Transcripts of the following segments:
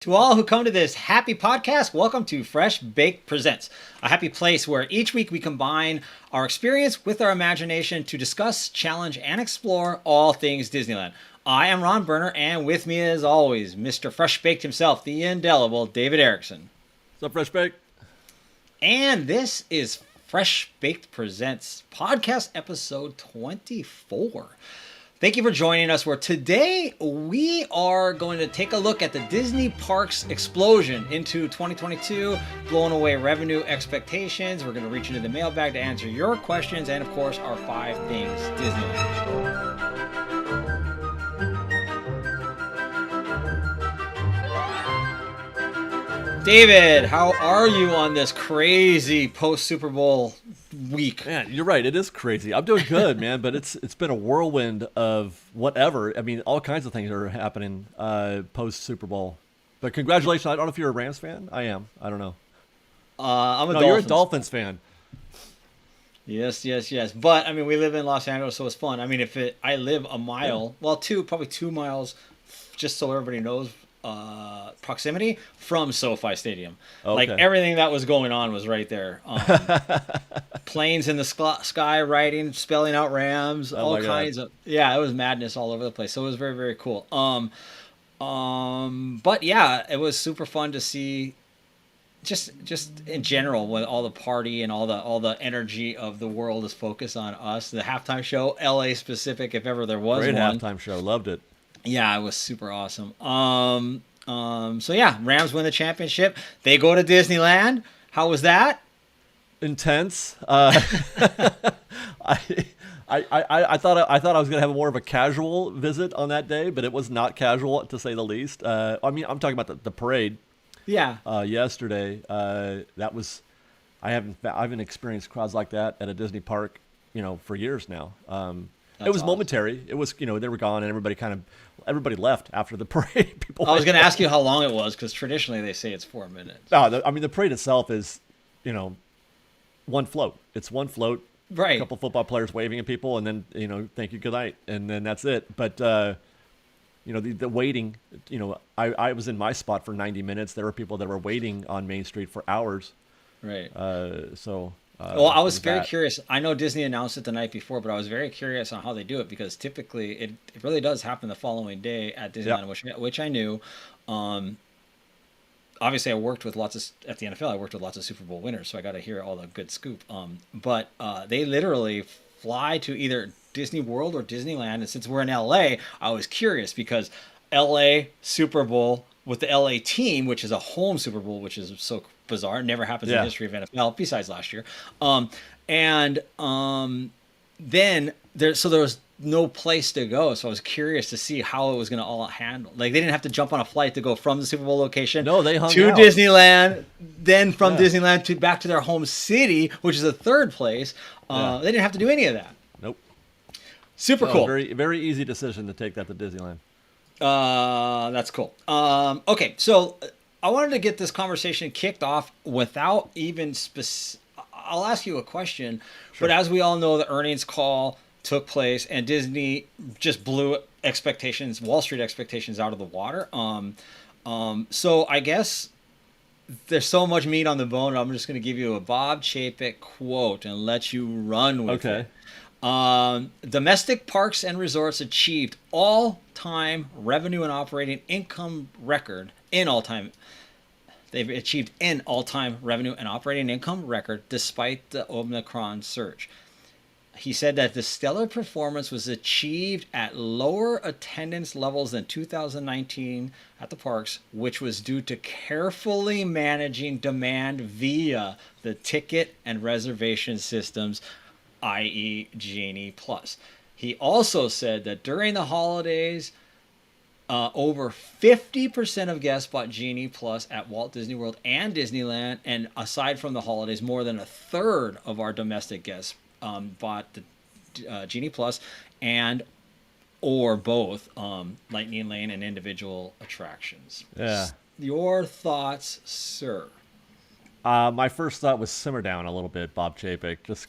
To all who come to this happy podcast, welcome to Fresh Baked Presents, a happy place where each week we combine our experience with our imagination to discuss, challenge, and explore all things Disneyland. I am Ron Berner, and with me as always, Mr. Fresh Baked himself, the indelible David Erickson. What's up, Fresh Baked? And this is Fresh Baked Presents podcast episode 24. Thank you for joining us, where today we are going to take a look at the Disney Parks explosion into 2022, blowing away revenue expectations. We're going to reach into the mailbag to answer your questions and, of course, our 5 things Disneyland. David, how are you on this crazy post-Super Bowl week? Man, you're right. It is crazy. I'm doing good, man, but it's been a whirlwind of whatever. I mean, all kinds of things are happening post Super Bowl. But congratulations. I don't know if you're a Rams fan. I am. I don't know. I'm a No, Dolphins. you're a Dolphins fan. Yes. But I mean, we live in Los Angeles, so it's fun. I mean, I live a mile, probably 2 miles, just so everybody knows, proximity from SoFi Stadium. Okay. Like everything that was going on was right there. Planes in the sky, writing, spelling out Rams, all kinds of. Yeah, it was madness all over the place. So it was very, very cool. But yeah, it was super fun to see. Just in general, with all the party and all the energy of the world is focused on us. The halftime show, LA specific, if ever there was Great one. halftime show. Loved it. Yeah, it was super awesome. So yeah, Rams win the championship. They go to Disneyland. How was that? Intense. I thought I was gonna have more of a casual visit on that day, but it was not casual, to say the least. I mean, I'm talking about the parade. Yeah. Yesterday, that was. I haven't experienced crowds like that at a Disney park, for years now. It was momentary. It was, they were gone, and everybody left after the parade. I was going to ask you how long it was, because traditionally they say it's 4 minutes. No, I mean, the parade itself is, one float. It's one float. Right. A couple football players waving at people, and then, thank you, good night, and then that's it. But the waiting. I was in my spot for 90 minutes. There were people that were waiting on Main Street for hours. Right. Well, I was very curious. I know Disney announced it the night before, but I was very curious on how they do it, because typically it really does happen the following day at Disneyland, yeah. which I knew. Obviously, I worked with at the NFL. I worked with lots of Super Bowl winners, so I got to hear all the good scoop. But they literally fly to either Disney World or Disneyland, and since we're in LA, I was curious because LA Super Bowl with the LA team, which is a home Super Bowl, which is so bizarre. It never happens in the history of NFL, besides last year. Then there was no place to go, so I was curious to see how it was going to all handle. Like, they didn't have to jump on a flight to go from the Super Bowl location they hung to out. Disneyland, then from Disneyland back to their home city, which is the third place. They didn't have to do any of that. Nope. Super cool. Very, very easy decision to take that to Disneyland. That's cool. Okay, so I wanted to get this conversation kicked off without even I'll ask you a question, Sure. but as we all know, the earnings call took place and Disney just blew expectations, Wall Street expectations, out of the water. So I guess there's so much meat on the bone. I'm just going to give you a Bob Chapek quote and let you run with it. Domestic parks and resorts achieved all-time revenue and operating income record They've achieved an all-time revenue and operating income record despite the Omicron surge. He said that the stellar performance was achieved at lower attendance levels than 2019 at the parks, which was due to carefully managing demand via the ticket and reservation systems, i.e. Genie Plus. He also said that during the holidays, over 50% of guests bought Genie Plus at Walt Disney World and Disneyland, and aside from the holidays, more than a third of our domestic guests bought the Genie Plus and or both Lightning Lane and individual attractions. Yeah. Your thoughts, sir? My first thought was simmer down a little bit, Bob Chapek. Just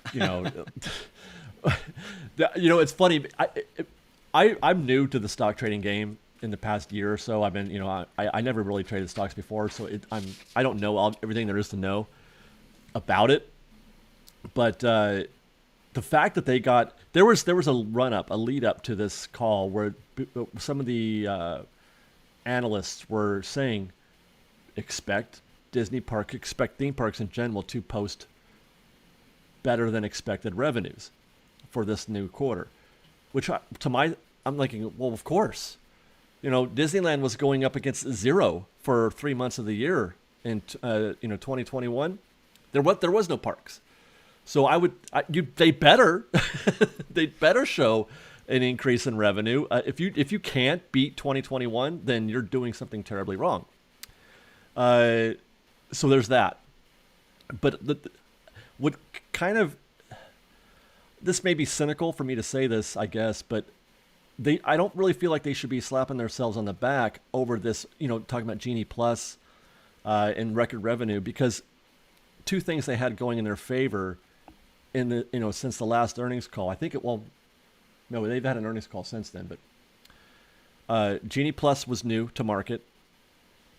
it's funny. I'm new to the stock trading game. in the past year or so. I've been, I never really traded stocks before, so I don't know everything there is to know about it. But the fact that they got there was a a lead up to this call where some of the analysts were saying expect theme parks in general to post better than expected revenues for this new quarter, which I'm thinking, well, of course, Disneyland was going up against zero for 3 months of the year in 2021. There was no parks. So they better show an increase in revenue. If you can't beat 2021, then you're doing something terribly wrong. So there's that. But what kind of, this may be cynical for me to say this, I guess, but I don't really feel like they should be slapping themselves on the back over this, talking about Genie Plus and record revenue, because two things they had going in their favor in the since the last earnings call. I think no, they've had an earnings call since then, but Genie Plus was new to market,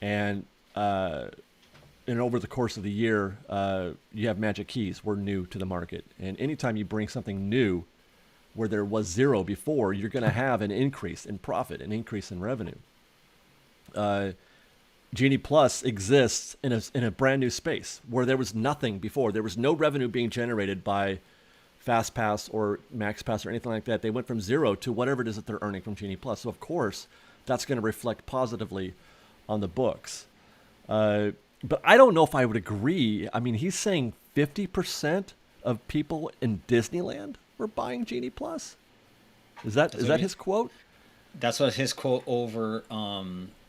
and over the course of the year, you have Magic Keys were new to the market, and anytime you bring something new where there was zero before, you're going to have an increase in profit, an increase in revenue. Genie Plus exists in a brand new space where there was nothing before. There was no revenue being generated by FastPass or MaxPass or anything like that. They went from zero to whatever it is that they're earning from Genie Plus. So of course, that's going to reflect positively on the books. But I don't know if I would agree. I mean, he's saying 50% of people in Disneyland were buying Genie Plus. Is that his quote? That's what his quote over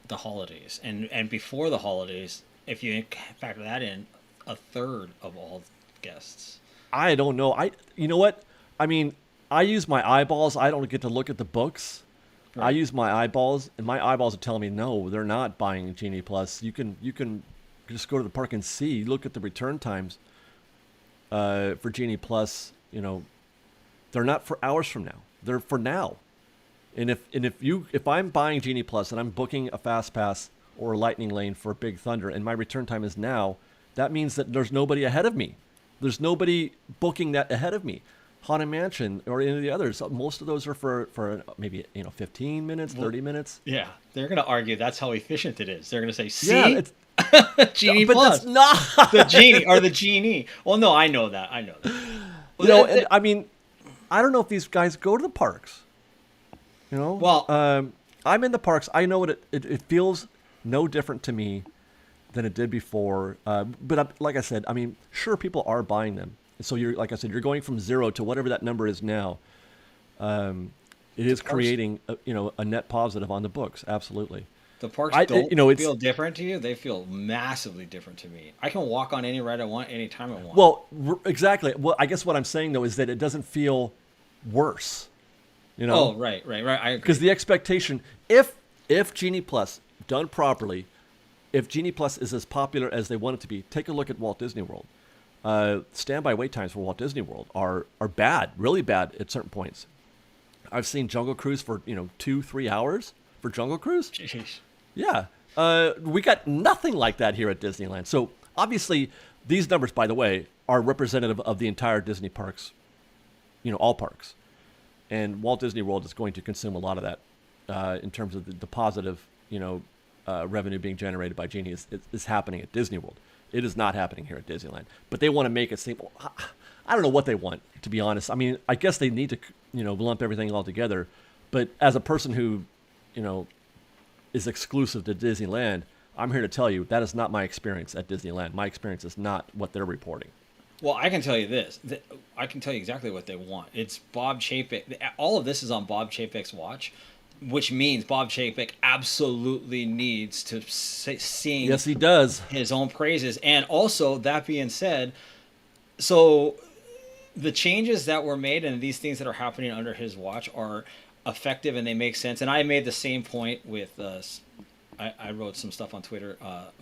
the holidays, and before the holidays, if you factor that in, a third of all guests. I don't know. You know what? I mean, I use my eyeballs. I don't get to look at the books. Right. I use my eyeballs, and my eyeballs are telling me no, they're not buying Genie Plus. You can just go to the park and see. Look at the return times for Genie Plus. They're not for hours from now. They're for now. And if I'm buying Genie Plus and I'm booking a Fast Pass or a Lightning Lane for Big Thunder and my return time is now, that means that there's nobody ahead of me. There's nobody booking that ahead of me. Haunted Mansion or any of the others, most of those are for maybe 15 minutes, 30 minutes. Yeah, they're going to argue that's how efficient it is. They're going to say, see, yeah, Genie but Plus. That's not the Genie or the Genie. Well, no, I know that. And I mean, I don't know if these guys go to the parks. Well, I'm in the parks. I know what it feels no different to me than it did before. But like I said, I mean, sure, people are buying them. So like I said, you're going from zero to whatever that number is now. It is creating a net positive on the books. Absolutely. The parks feel different to you. They feel massively different to me. I can walk on any ride I want, anytime I want. Well, exactly. Well, I guess what I'm saying though is that it doesn't feel worse. Oh, right. I agree. Because the expectation, if Genie Plus done properly, if Genie Plus is as popular as they want it to be, take a look at Walt Disney World. Standby wait times for Walt Disney World are bad, really bad at certain points. I've seen Jungle Cruise for 2-3 hours for Jungle Cruise. Jeez. Yeah, we got nothing like that here at Disneyland. So obviously, these numbers, by the way, are representative of the entire Disney parks. All parks. And Walt Disney World is going to consume a lot of that in terms of the positive, revenue being generated by Genie is happening at Disney World. It is not happening here at Disneyland. But they want to make it seem, I don't know what they want, to be honest. I mean, I guess they need to, lump everything all together. But as a person who, is exclusive to Disneyland, I'm here to tell you that is not my experience at Disneyland. My experience is not what they're reporting. Well, I can tell you this. I can tell you exactly what they want. It's Bob Chapek. All of this is on Bob Chapek's watch, which means Bob Chapek absolutely needs to sing. Yes, he does. His own praises. And also, that being said, so the changes that were made and these things that are happening under his watch are effective and they make sense. And I made the same point with I wrote some stuff on Twitter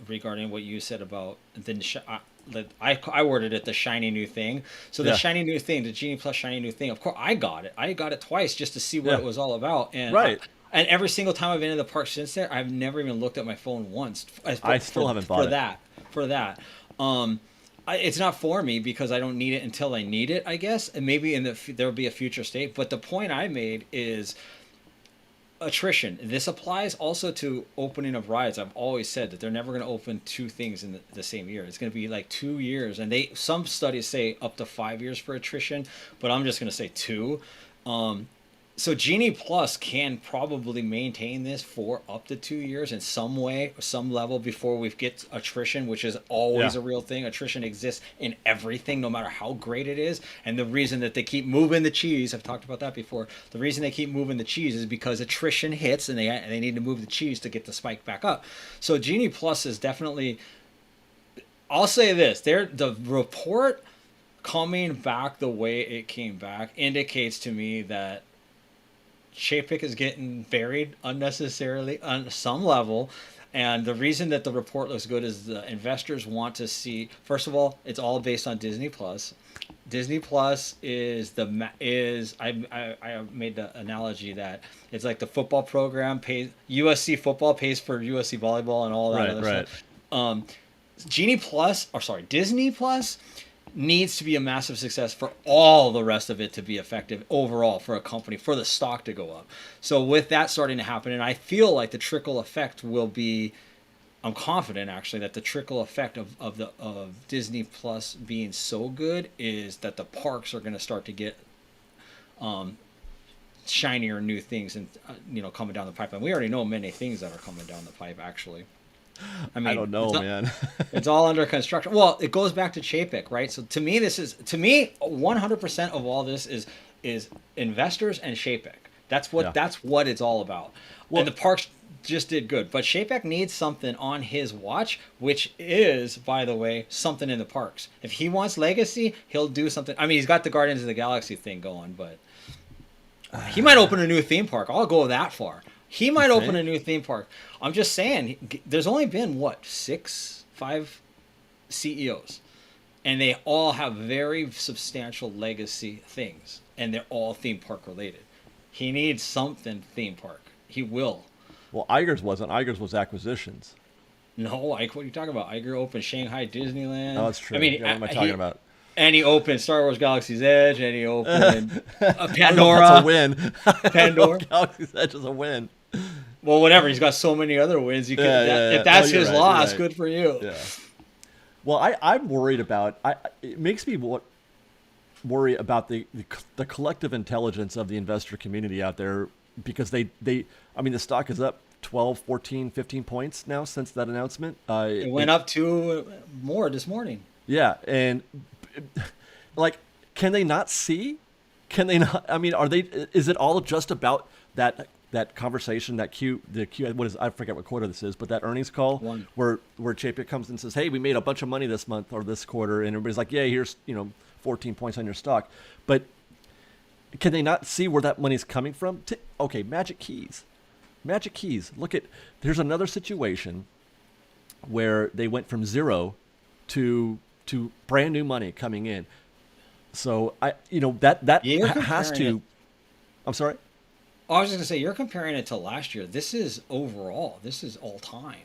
regarding what you said about I worded it the shiny new thing. So the shiny new thing, the Genie Plus shiny new thing. Of course, I got it. I got it twice just to see what it was all about. And right. And every single time I've been in the park since then, I've never even looked at my phone once. I still haven't bought it. For that. It's not for me because I don't need it until I need it, I guess. And maybe there'll be a future state. But the point I made is attrition. This applies also to opening of rides. I've always said that they're never going to open two things in the same year. It's going to be like 2 years, and some studies say up to 5 years for attrition, but I'm just going to say 2. So Genie Plus can probably maintain this for up to 2 years in some way, some level before we get attrition, which is always a real thing. Attrition exists in everything, no matter how great it is. And the reason that they keep moving the cheese, I've talked about that before, the reason they keep moving the cheese is because attrition hits and they need to move the cheese to get the spike back up. So Genie Plus is definitely, I'll say this, the report coming back the way it came back indicates to me that Chapek is getting buried unnecessarily on some level, and the reason that the report looks good is the investors want to see. First of all, it's all based on Disney Plus. Disney Plus I made the analogy that it's like the football program pays USC football pays for USC volleyball and all that other stuff. Disney Plus needs to be a massive success for all the rest of it to be effective overall for a company, for the stock to go up. So with that starting to happen, and I feel like the trickle effect will be, I'm confident actually that the trickle effect of Disney Plus being so good is that the parks are going to start to get shinier new things and coming down the pipeline. We already know many things that are coming down the pipe actually. I mean, I don't know, man. It's all under construction. Well, it goes back to Chapek, right? So to me, 100% of all this is investors and Chapek. That's what it's all about. Well, and the parks just did good, but Chapek needs something on his watch, which is, by the way, something in the parks. If he wants legacy, he'll do something. I mean, he's got the Guardians of the Galaxy thing going, but he might open a new theme park. I'll go that far. He might open a new theme park. I'm just saying, there's only been, 5 CEOs. And they all have very substantial legacy things. And they're all theme park related. He needs something theme park. He will. Well, Iger's wasn't. Iger's was acquisitions. No, Ike, what are you talking about? Iger opened Shanghai Disneyland. Oh, that's true. I mean, what am I talking about? And he opened Star Wars Galaxy's Edge, and he opened Pandora. That's a win. Pandora. Galaxy's Edge is a win. Well, whatever. He's got so many other wins. If that's his loss, good for you. Yeah. Well, I'm worried about. It makes me worry about the collective intelligence of the investor community out there, because I mean, the stock is up 12, 14, 15 points now since that announcement. It went up 2 more this morning. Yeah, and like, can they not see? Can they not? I mean, is it all just about that conversation, I forget what quarter this is, but that earnings call where Chapek comes and says, hey, we made a bunch of money this month or this quarter, and everybody's like, yeah, here's 14 points on your stock. But can they not see where that money's coming from? Okay, Magic Keys. There's another situation where they went from zero to brand new money coming in. So that has to. I'm sorry. I was just going to say, you're comparing it to last year. This is overall. This is all time.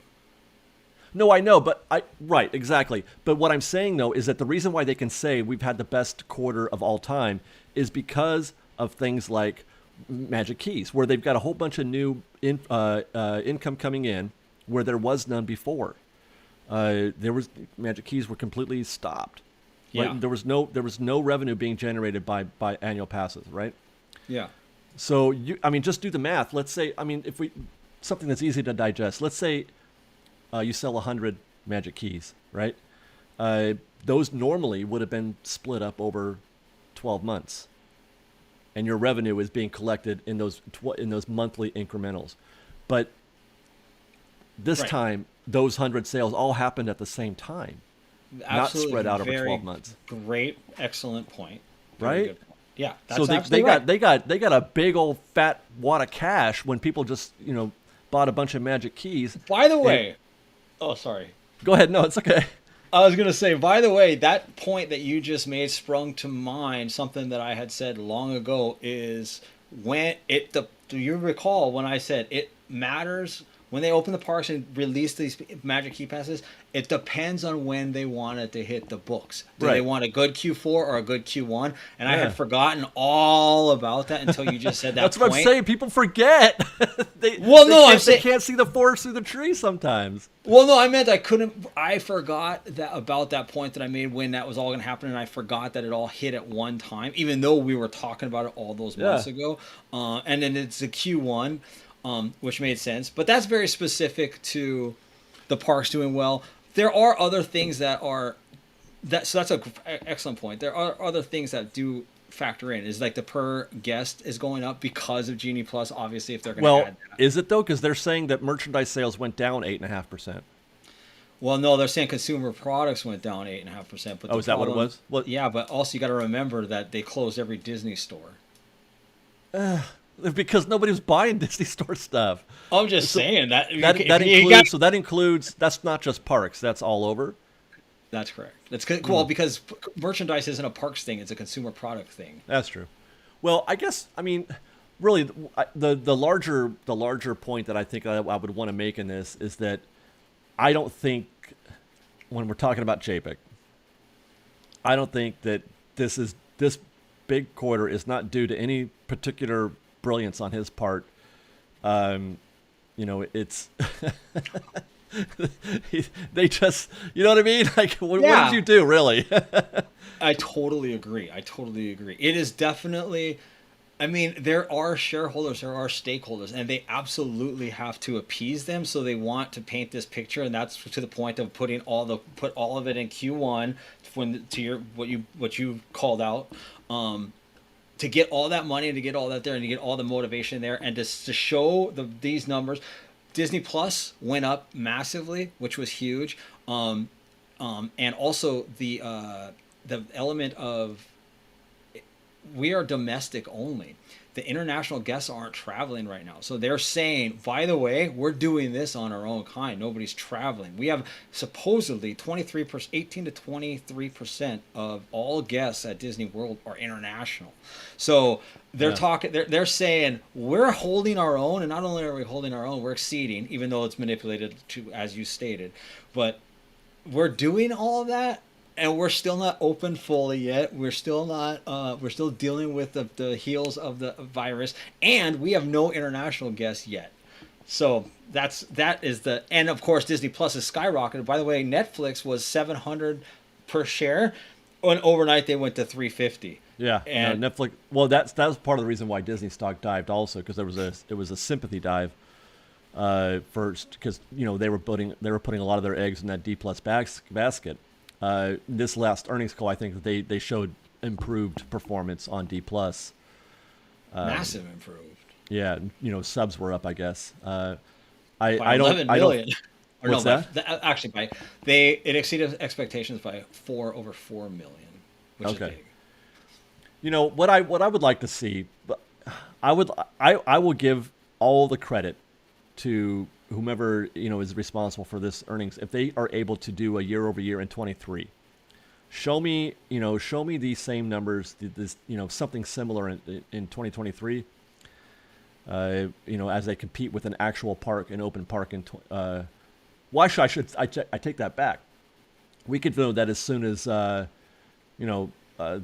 No, I know, but right, exactly. But what I'm saying, though, is that the reason why they can say we've had the best quarter of all time is because of things like Magic Keys, where they've got a whole bunch of new income coming in where there was none before. Magic Keys were completely stopped. Right? Yeah. There was no revenue being generated by annual passes, right? Yeah. So just do the math. Let's say, something that's easy to digest. Let's say you sell 100 Magic Keys, right? Those normally would have been split up over 12 months, and your revenue is being collected in those monthly incrementals. But this time, those 100 sales all happened at the same time, Absolutely. not spread out over 12 months. Great, excellent point. Right? Good point. Yeah, that's so they got a big old fat wad of cash when people just bought a bunch of Magic Keys. By the way, sorry. Go ahead. No, it's okay. I was gonna say, by the way, that point that you just made sprung to mind. Something that I had said long ago is when the do you recall when I said it matters when they open the parks and release these Magic Key Passes? It depends on when they want it to hit the books. Do they want a good Q4 or a good Q1? And I had forgotten all about that until you just said that. That's what I'm saying. People forget. they can't see the forest through the tree sometimes. Well, no, I meant I forgot that about that point that I made when that was all going to happen, and I forgot that it all hit at one time, even though we were talking about it all those months ago. And then it's a Q1, which made sense. But that's very specific to the parks doing well. There are other things so that's an excellent point. There are other things that do factor in. Is like the per guest is going up because of Genie Plus, obviously, if they're going to add that. Is it though? Because they're saying that merchandise sales went down 8.5%. Well, no, they're saying consumer products went down 8.5%. But is that what it was? Yeah, but also you got to remember that they closed every Disney store. Because nobody was buying Disney store stuff. I'm just saying that includes that's not just parks. That's all over. That's correct. That's well because merchandise isn't a parks thing; it's a consumer product thing. That's true. Well, I guess really the larger point that I think I would want to make in this is that I don't think when we're talking about Chapek, I don't think that this big quarter is not due to any particular brilliance on his part. It's they just, you know what I mean? Like, what did you do, really? I totally agree. It is definitely, there are shareholders, there are stakeholders, and they absolutely have to appease them. So they want to paint this picture, and that's to the point of put all of it in Q1 what you called out. To get all that money and to get all that there and to get all the motivation there and to show these numbers. Disney Plus went up massively, which was huge. And also the element of we are domestic only. The international guests aren't traveling right now. So they're saying, by the way, we're doing this on our own kind. Nobody's traveling. We have supposedly 18 to 23% of all guests at Disney World are international. So they're saying we're holding our own, and not only are we holding our own, we're exceeding, even though it's manipulated to, as you stated. But we're doing all of that. And we're still not open fully yet. We're still not. We're still dealing with the heels of the virus, and we have no international guests yet. So that is the. And of course, Disney Plus is skyrocketed. By the way, Netflix was $700 per share, and overnight they went to $350. Yeah, and Netflix. Well, that was part of the reason why Disney stock dived also, because it was a sympathy dive. First, because they were putting a lot of their eggs in that D Plus basket. This last earnings call, I think that they showed improved performance on D Plus. Massive improved. Yeah, subs were up, I guess. I don't. Million. What's that? Actually, it exceeded expectations by over 4 million, which is big. What I would like to see, I will give all the credit to whomever is responsible for this earnings. If they are able to do a year over year in 23, show me these same numbers, this something similar in 2023. As they compete with an actual park, an open park. I take that back. We could know that as soon as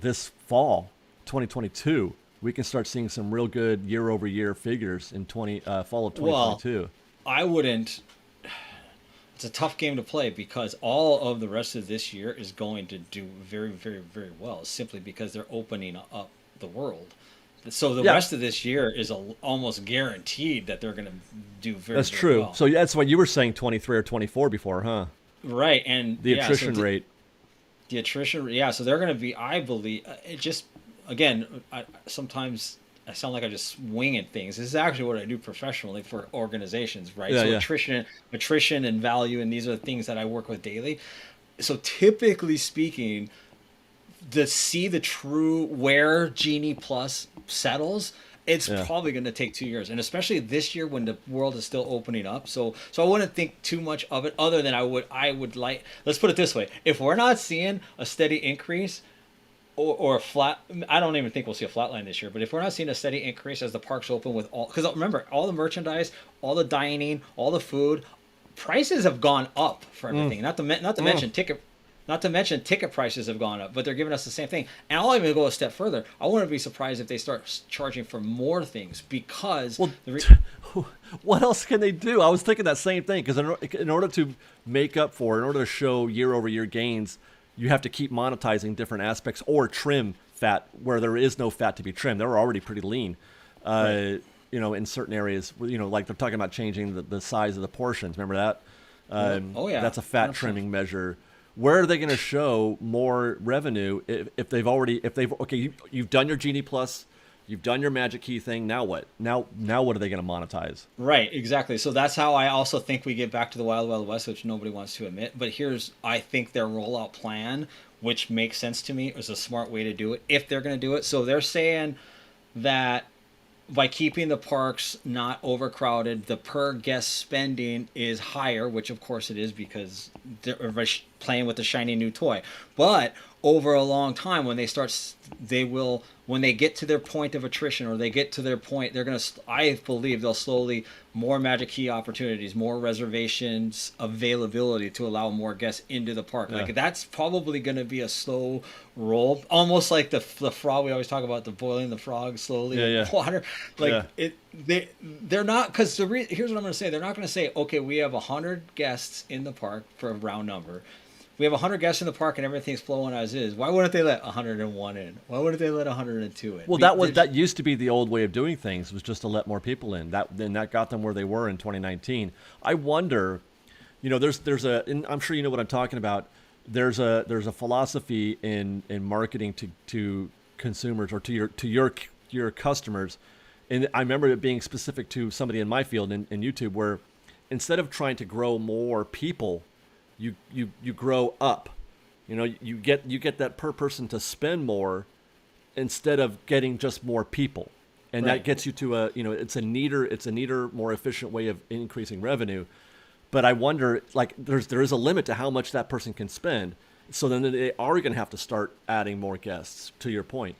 this fall, 2022, we can start seeing some real good year over year figures in fall of 2022. Well, I wouldn't. It's a tough game to play because all of the rest of this year is going to do very, very, very well, simply because they're opening up the world. So the rest of this year is almost guaranteed that they're going to do very, that's very true. well. So that's what you were saying, 23 or 24 before, huh? Right, and the attrition rate. The attrition, so they're going to be. I believe it just again. Sometimes I sound like I just winging things. This is actually what I do professionally for organizations, right? Yeah, attrition and value, and these are the things that I work with daily. So typically speaking, to see the true where Genie Plus settles, it's probably going to take 2 years, and especially this year when the world is still opening up. So I wouldn't think too much of it, other than I would like. Let's put it this way: if we're not seeing a steady increase or a flat. I don't even think we'll see a flat line this year. But if we're not seeing a steady increase as the parks open with all, because remember, all the merchandise, all the dining, all the food, prices have gone up for everything. Not to mention ticket. Not to mention ticket prices have gone up, but they're giving us the same thing. And I'll even go a step further. I wouldn't be surprised if they start charging for more things because. Well, what else can they do? I was thinking that same thing because in order to make up for, in order to show year-over-year gains, you have to keep monetizing different aspects or trim fat where there is no fat to be trimmed. They're already pretty lean. Right. In certain areas, like they're talking about changing the size of the portions. Remember that? Oh yeah, that's a fat 100%. Trimming measure. Where are they going to show more revenue if they've you've done your Genie Plus, you've done your Magic Key thing. Now what? Now what are they going to monetize? Right, exactly. So that's how I also think we get back to the Wild Wild West, which nobody wants to admit. But I think their rollout plan, which makes sense to me, is a smart way to do it if they're going to do it. So they're saying that by keeping the parks not overcrowded, the per guest spending is higher, which of course it is because they're playing with the shiny new toy. But over a long time, when when they get to their point of attrition or they get to their point, I believe they'll slowly, more Magic Key opportunities, more reservations availability to allow more guests into the park. Yeah. Like that's probably going to be a slow roll, almost like the frog. We always talk about the boiling the frog slowly in water. Like they're not, because here's what I'm going to say. They're not going to say, okay, we have 100 guests in the park for a round number. We have 100 guests in the park and everything's flowing as is. Why wouldn't they let 101 in? Why wouldn't they let 102 in? Well, that used to be the old way of doing things, was just to let more people in. That got them where they were in 2019. I wonder, and I'm sure you know what I'm talking about. There's a philosophy in marketing to consumers or to your customers, and I remember it being specific to somebody in my field in YouTube, where instead of trying to grow more people, you grow up. You get that per person to spend more instead of getting just more people, and that gets you to it's a neater, more efficient way of increasing revenue. But I wonder, like, there is a limit to how much that person can spend. So then they are going to have to start adding more guests. To your point,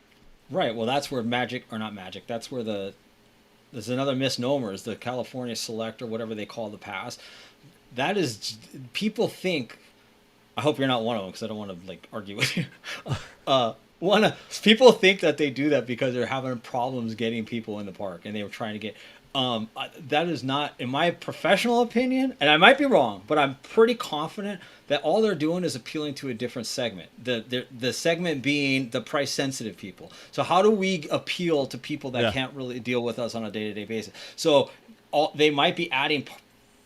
right? Well, that's where That's where there's another misnomer, is the California Select or whatever they call the pass. That is, people think. I hope you're not one of them, because I don't want to argue with you. People think that they do that because they're having problems getting people in the park, and they were trying to get. That is not, in my professional opinion, and I might be wrong, but I'm pretty confident that all they're doing is appealing to a different segment. The segment being the price sensitive people. So how do we appeal to people that can't really deal with us on a day-to-day basis? So they might be adding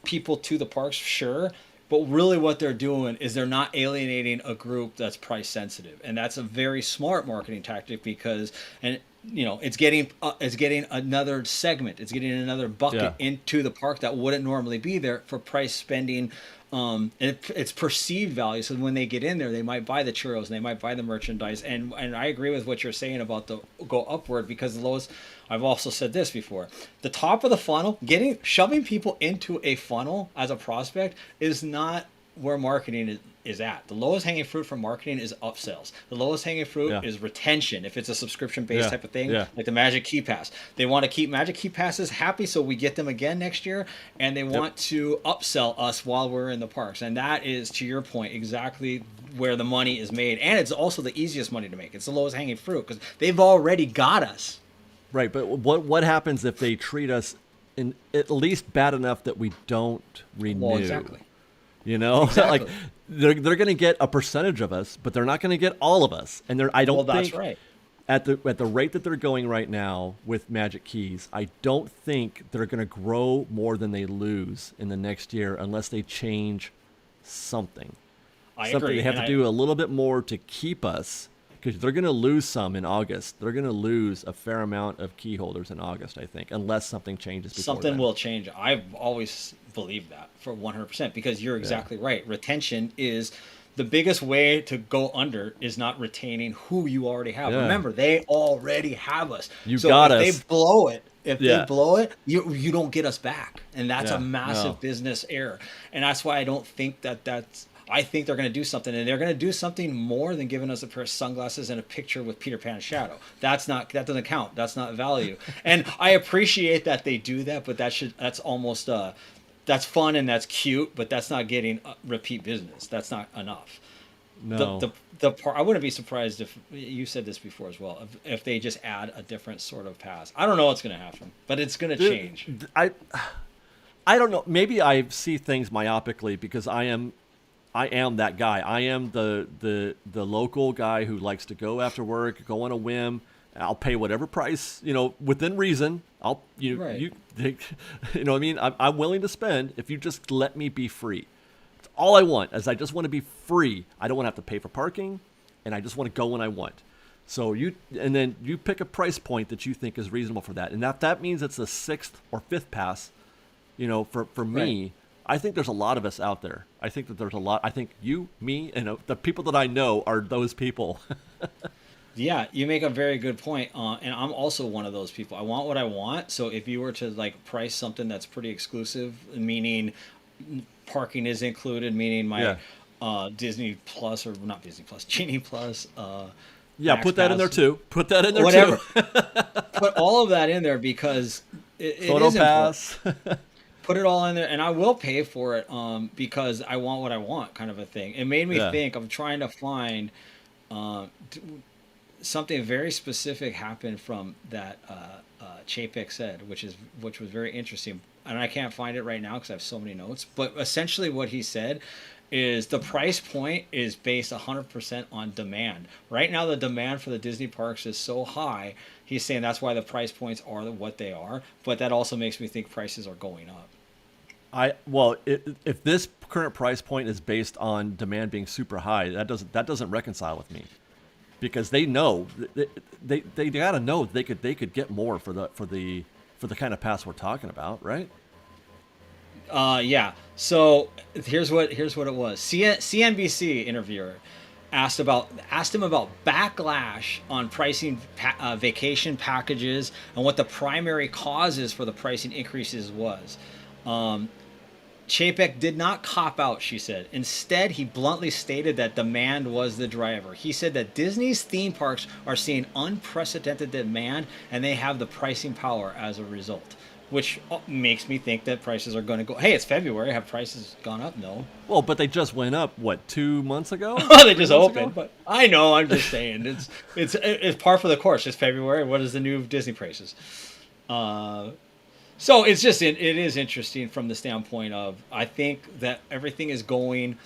people to the parks, sure, but really what they're doing is they're not alienating a group that's price sensitive, and that's a very smart marketing tactic, because it's getting another segment, it's getting another bucket into the park that wouldn't normally be there for price spending. And it's perceived value. So when they get in there, they might buy the churros and they might buy the merchandise. And I agree with what you're saying about the go upward, because the lowest, I've also said this before, the top of the funnel, shoving people into a funnel as a prospect is not where marketing is at. The lowest hanging fruit for marketing is upsells. The lowest hanging fruit is retention, if it's a subscription-based type of thing, like the Magic Key Pass. They want to keep Magic Key Passes happy so we get them again next year, and they want to upsell us while we're in the parks. And that is, to your point, exactly where the money is made. And it's also the easiest money to make. It's the lowest hanging fruit, because they've already got us. Right, but what happens if they treat us at least bad enough that we don't renew? Well, exactly. Like they're going to get a percentage of us, but they're not going to get all of us. And I don't think, that's right. At the rate that they're going right now with Magic Keys, I don't think they're going to grow more than they lose in the next year unless they change something. I agree. They have to do a little bit more to keep us, because they're going to lose some in August. They're going to lose a fair amount of key holders in August, I think, unless something changes before Something then. will change. I've always believed that for 100%, because you're exactly right. Retention is the biggest way to go under, is not retaining who you already have. Yeah. Remember, they already have us. If they blow it, they blow it, you don't get us back. And that's a massive business error. And that's why I don't think that's I think they're going to do something, and they're going to do something more than giving us a pair of sunglasses and a picture with Peter Pan's shadow. That doesn't count. That's not value. And I appreciate that they do that, but that's almost that's fun and that's cute, but that's not getting repeat business. That's not enough. No. The part, I wouldn't be surprised if you said this before as well, if they just add a different sort of pass. I don't know what's going to happen, but it's going to change. I don't know. Maybe I see things myopically because I am that guy. I am the local guy who likes to go after work, go on a whim. I'll pay whatever price, within reason. You know what I mean? I'm willing to spend if you just let me be free. It's all I want is I just want to be free. I don't want to have to pay for parking, and I just want to go when I want. So then you pick a price point that you think is reasonable for that. And if that means it's a sixth or fifth pass, for me, right. I think there's a lot of us out there. I think that there's a lot. I think you, me, and the people that I know are those people. Yeah, you make a very good point. And I'm also one of those people. I want what I want. So if you were to price something that's pretty exclusive, meaning parking is included, meaning my Disney Plus, or not Disney Plus, Genie Plus. Yeah, put that in there too. Put that in there whatever. too. Put all of that in there because it Photo is pass. Put it all in there, and I will pay for it because I want what I want, kind of a thing. It made me think. I'm trying to find something very specific happened from that Chapek said, which was very interesting, and I can't find it right now because I have so many notes. But essentially, what he said is the price point is based 100% on demand. Right now, the demand for the Disney parks is so high. He's saying that's why the price points are what they are. But that also makes me think prices are going up. If this current price point is based on demand being super high, that doesn't reconcile with me, because they know they got to know they could get more for the kind of pass we're talking about, right? Yeah. So here's what it was. CNBC interviewer asked him about backlash on pricing vacation packages and what the primary causes for the pricing increases was. Chapek did not cop out, she said. Instead, he bluntly stated that demand was the driver. He said that Disney's theme parks are seeing unprecedented demand, and they have the pricing power as a result, which makes me think that prices are going to go. Hey, it's February. Have prices gone up? No. Well, but they just went up, 2 months ago? They just opened. But I know. I'm just saying it's par for the course. It's February. What is the new Disney prices? So it is interesting from the standpoint of, I think that everything is going.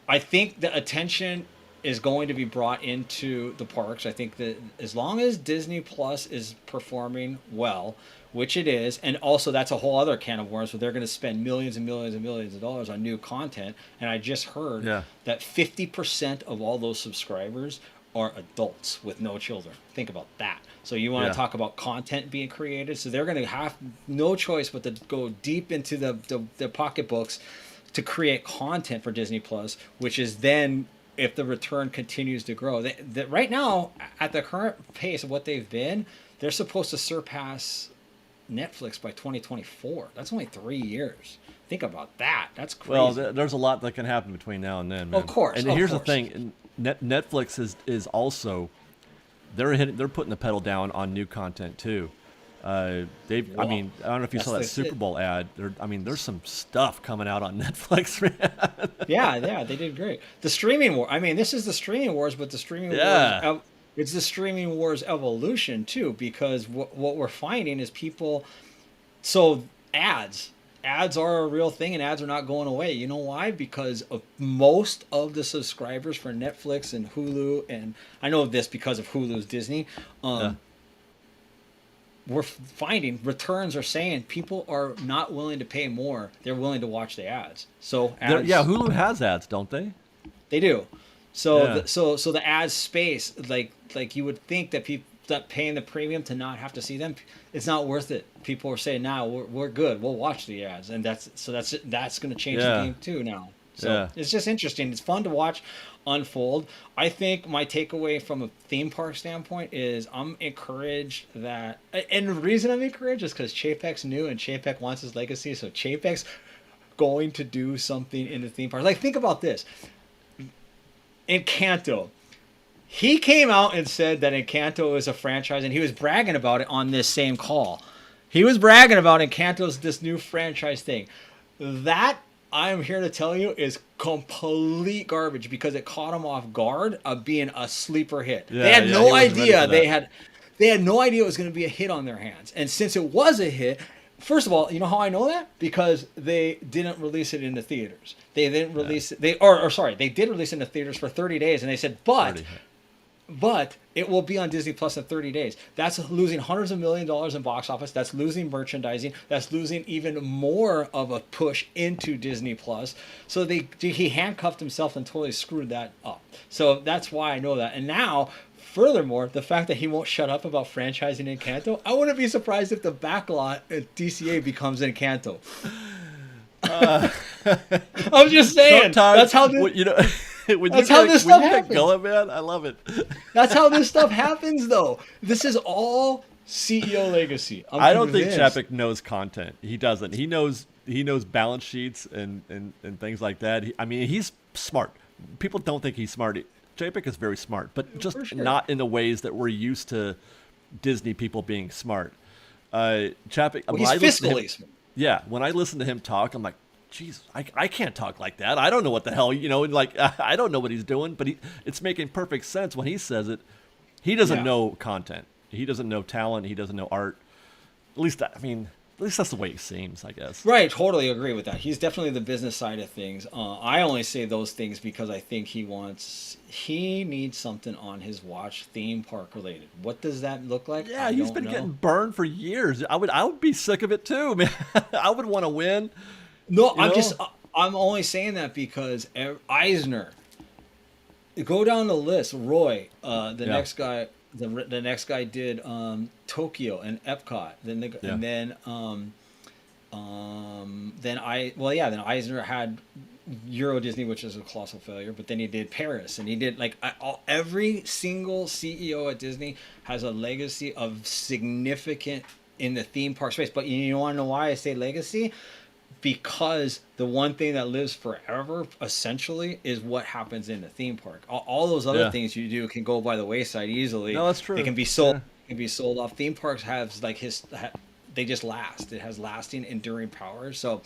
I think the attention is going to be brought into the parks. I think that as long as Disney Plus is performing well, which it is, and also that's a whole other can of worms where they're going to spend millions and millions and millions of dollars on new content. And I just heard that 50% of all those subscribers are adults with no children. Think about that. So you want to talk about content being created. So they're going to have no choice but to go deep into the pocketbooks to create content for Disney Plus, which is then, if the return continues to grow, right now at the current pace of what they've been, they're supposed to surpass Netflix by 2024. That's only 3 years. Think about that. That's crazy. Well, there's a lot that can happen between now and then, man. Of course. And here's the thing: Netflix is also they're putting the pedal down on new content too. I mean, I don't know if you saw that Super Bowl ad. There's some stuff coming out on Netflix, man. Yeah, they did great. The streaming war. I mean, this is the streaming wars, but the streaming wars. It's the streaming wars evolution too, because what we're finding is people. So ads are a real thing, and ads are not going away. You know why? Because of most of the subscribers for Netflix and Hulu, and I know this because of Hulu's Disney. We're finding returns are saying people are not willing to pay more. They're willing to watch the ads. So ads, Hulu has ads, don't they? They do. So so the ad space, like you would think that people that paying the premium to not have to see them, it's not worth it. People are saying, "Now we're good. We'll watch the ads," and that's going to change the game too now. So it's just interesting. It's fun to watch unfold. I think my takeaway from a theme park standpoint is I'm encouraged that, and the reason I'm encouraged is because Chapek's new and Chapek wants his legacy. So Chapek's going to do something in the theme park. Like, think about this. Encanto. He came out and said that Encanto is a franchise, and he was bragging about it on this same call. He was bragging about Encanto's this new franchise thing. That, I'm here to tell you, is complete garbage because it caught him off guard of being a sleeper hit. They had no idea. They had no idea it was going to be a hit on their hands. And since it was a hit, first of all, you know how I know that? Because they didn't release it in the theaters. They didn't release it. They did release it in the theaters for 30 days, and they said, but it will be on Disney Plus in 30 days. That's losing hundreds of millions of dollars in box office. That's losing merchandising. That's losing even more of a push into Disney Plus. So he handcuffed himself and totally screwed that up. So that's why I know that. And now, furthermore, the fact that he won't shut up about franchising Encanto, I wouldn't be surprised if the backlot at DCA becomes Encanto. I'm just saying. That's how that's how this stuff happens. Going, man, I love it. That's how this stuff happens, though. This is all CEO legacy. I don't think Chapek knows content. He doesn't. He knows balance sheets and things like that. He's smart. People don't think he's smart. Chapek is very smart, but just not in the ways that we're used to Disney people being smart. Chapek, he's fiscally smart. Yeah, when I listen to him talk, I'm like, geez, I can't talk like that. I don't know what the hell, I don't know what he's doing, but it's making perfect sense when he says it. He doesn't know content. He doesn't know talent. He doesn't know art. At least that's the way he seems, I guess. Right, totally agree with that. He's definitely the business side of things. I only say those things because I think he needs something on his watch theme park related. What does that look like? Yeah, he's been getting burned for years. I would be sick of it too, man. I would want to win. No, I'm only saying that because Eisner. Go down the list. Roy, next guy. The next guy did Tokyo and Epcot. Then Eisner had Euro Disney, which is a colossal failure. But then he did Paris, and he did every single CEO at Disney has a legacy of significant in the theme park space. But you want to know why I say legacy? Because the one thing that lives forever, essentially, is what happens in the theme park. All those other things you do can go by the wayside easily. No, that's true. They can be sold. Yeah. Can be sold off. Theme parks have they just last. It has lasting, enduring power. So,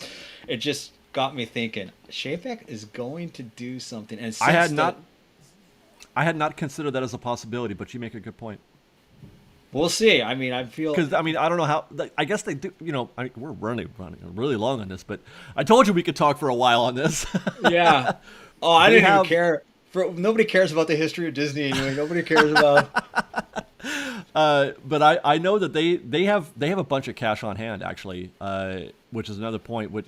it just got me thinking. Chapek is going to do something. And I had not considered that as a possibility, but you make a good point. We'll see. I feel because I don't know how. I guess they do. We're running really long on this, but I told you we could talk for a while on this. Yeah. Oh, I didn't even care. Nobody cares about the history of Disney anyway. Nobody cares about. But I know that they have a bunch of cash on hand actually, which is another point. Which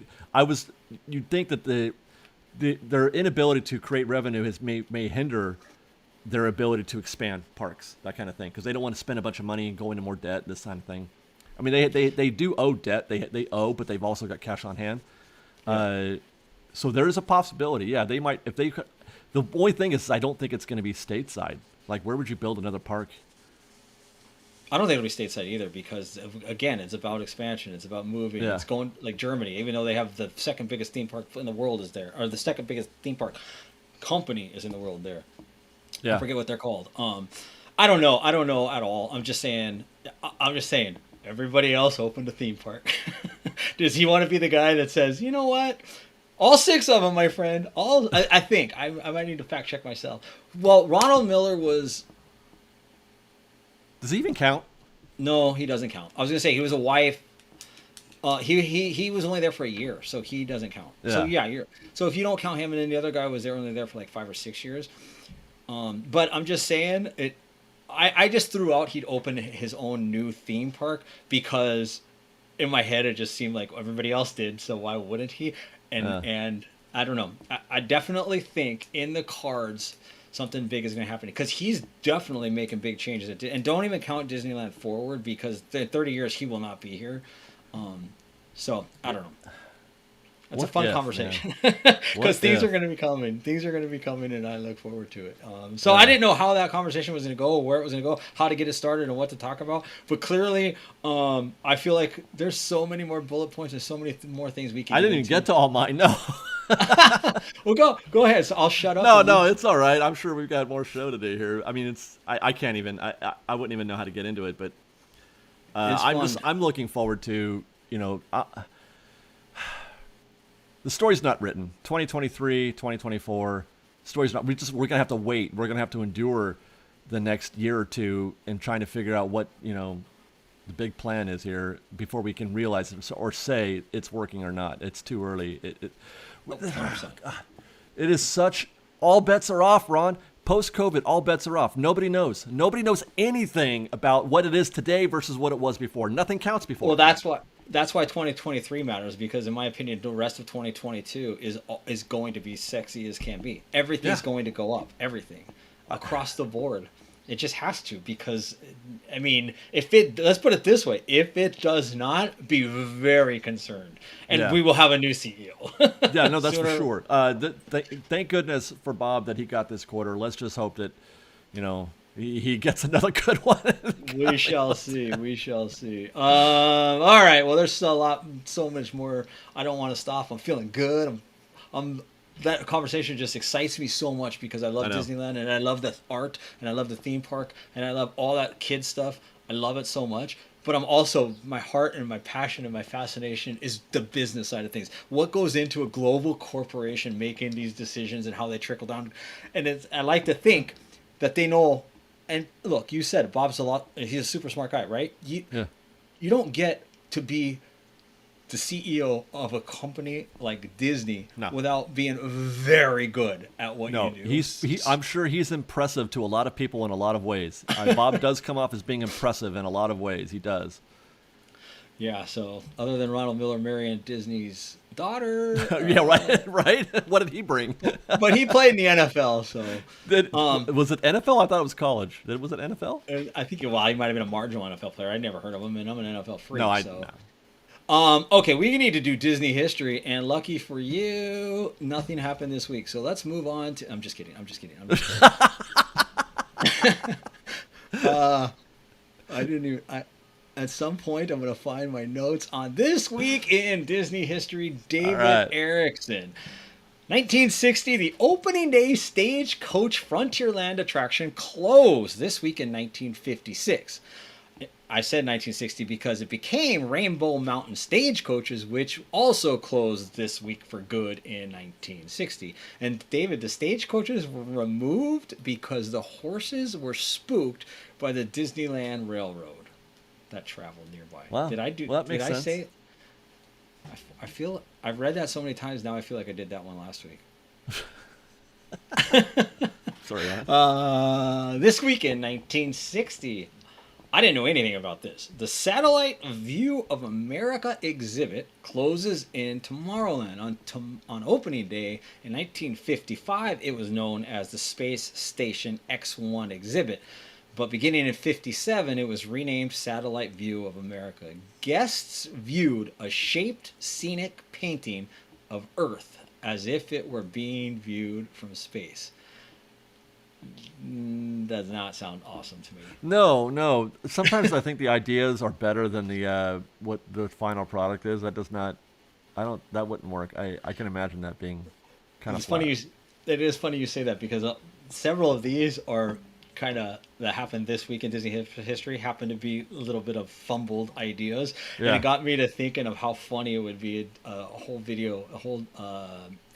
you'd think that their inability to create revenue may hinder their ability to expand parks, that kind of thing, because they don't want to spend a bunch of money and go into more debt, this kind of thing. They do owe debt. They owe, but they've also got cash on hand. Yeah. So there is a possibility. Yeah, they might if they. The only thing is, I don't think it's going to be stateside. Like, where would you build another park? I don't think it'll be stateside either because, again, it's about expansion. It's about moving. Yeah. It's going like Germany, even though they have the second biggest theme park in the world is there, or the second biggest theme park company is in the world there. Yeah. I forget what they're called. I don't know at all. I'm just saying. Everybody else opened a theme park. Does he want to be the guy that says, you know what? All 6 of them, my friend. I think I might need to fact check myself. Well, Ronald Miller was. Does he even count? No, he doesn't count. I was gonna say he was a wife. He was only there for a year, so he doesn't count. Yeah. So if you don't count him, and then the other guy was only there for like 5 or 6 years. But I'm just saying it. I just threw out he'd open his own new theme park because in my head it just seemed like everybody else did. So why wouldn't he? And I don't know. I definitely think in the cards something big is going to happen because he's definitely making big changes. And don't even count Disneyland forward because in 30 years he will not be here. So I don't know. That's a What fun if, conversation man? because What things are if? going to be coming. Things are going to be coming, and I look forward to it. So I didn't know how that conversation was going to go, where it was going to go, how to get it started, and what to talk about. But clearly, I feel like there's so many more bullet points and so many more things we can. I didn't even get to all mine. No. Well, go ahead. So I'll shut up. No, it's all right. I'm sure we've got more show today here. I mean, I can't even I wouldn't even know how to get into it, but I'm looking forward to, the story's not written. 2023, 2024, story's not. We're gonna have to wait. We're gonna have to endure the next year or two and trying to figure out what the big plan is here before we can realize it or say it's working or not. It's too early. It is such. All bets are off, Ron. Post-COVID, all bets are off. Nobody knows. Nobody knows anything about what it is today versus what it was before. Nothing counts before. Well, that's why 2023 matters, because in my opinion, the rest of 2022 is going to be sexy as can be. Everything's going to go up. Everything across the board. It just has to, because I mean, let's put it this way: if it does not, be very concerned, and we will have a new CEO. Yeah, no, that's for sure. Thank goodness for Bob that he got this quarter. Let's just hope that he gets another good one. We shall see. We shall see. All right. Well, there's so much more. I don't want to stop. I'm feeling good. That conversation just excites me so much because I love Disneyland, and I love the art, and I love the theme park, and I love all that kid stuff. I love it so much. But I'm also, my heart and my passion and my fascination is the business side of things. What goes into a global corporation making these decisions and how they trickle down. And I like to think that they know. And look, you said Bob's he's a super smart guy, right? You don't get to be the CEO of a company like Disney without being very good at what you do. I'm sure he's impressive to a lot of people in a lot of ways. Bob does come off as being impressive in a lot of ways. He does. Yeah. So other than Ronald Miller marrying Disney's daughter, yeah, right. What did he bring? But he played in the NFL. So was it NFL? I thought it was college. Was it NFL? I think. Well, he might have been a marginal NFL player. I'd never heard of him, and I'm an NFL freak. No. Okay, we need to do Disney history, and lucky for you, nothing happened this week. So let's move on to. I'm just kidding. I didn't even. At some point, I'm going to find my notes on this week in Disney history. David Erickson. 1960, the opening day Stagecoach Frontierland attraction closed this week in 1956. I said 1960 because it became Rainbow Mountain Stagecoaches, which also closed this week for good in 1960. And David, the stagecoaches were removed because the horses were spooked by the Disneyland Railroad that traveled nearby. Wow. Did I do? Well, that did makes I sense. say? I feel I've read that so many times now. I feel like I did that one last week. Sorry. Huh? This week in 1960. I didn't know anything about this. The Satellite View of America exhibit closes in Tomorrowland. On opening day in 1955, it was known as the Space Station X1 exhibit. But beginning in 57, it was renamed Satellite View of America. Guests viewed a shaped scenic painting of Earth as if it were being viewed from space. Does not sound awesome to me. No. Sometimes I think the ideas are better than the what the final product is. That does not. That wouldn't work. I can imagine that being kind of funny. It is funny you say that because several of these are kind of that happened this week in Disney history happen to be a little bit of fumbled ideas, and it got me to thinking of how funny it would be a whole video,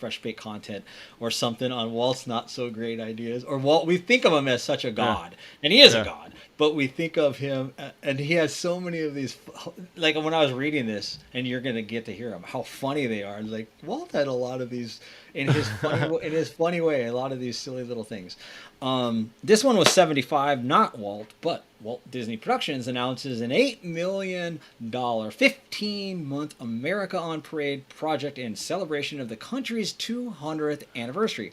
FreshBaked content or something on Walt's not so great ideas, or Walt. We think of him as such a god, and he is a god, but we think of him, and he has so many of these. Like when I was reading this, and you're gonna get to hear him, how funny they are. Like Walt had a lot of these in his funny way, a lot of these silly little things. This one was 75, not Walt, but Walt Disney Productions announces an $8 million 15-month America on Parade project in celebration of the country's 200th anniversary.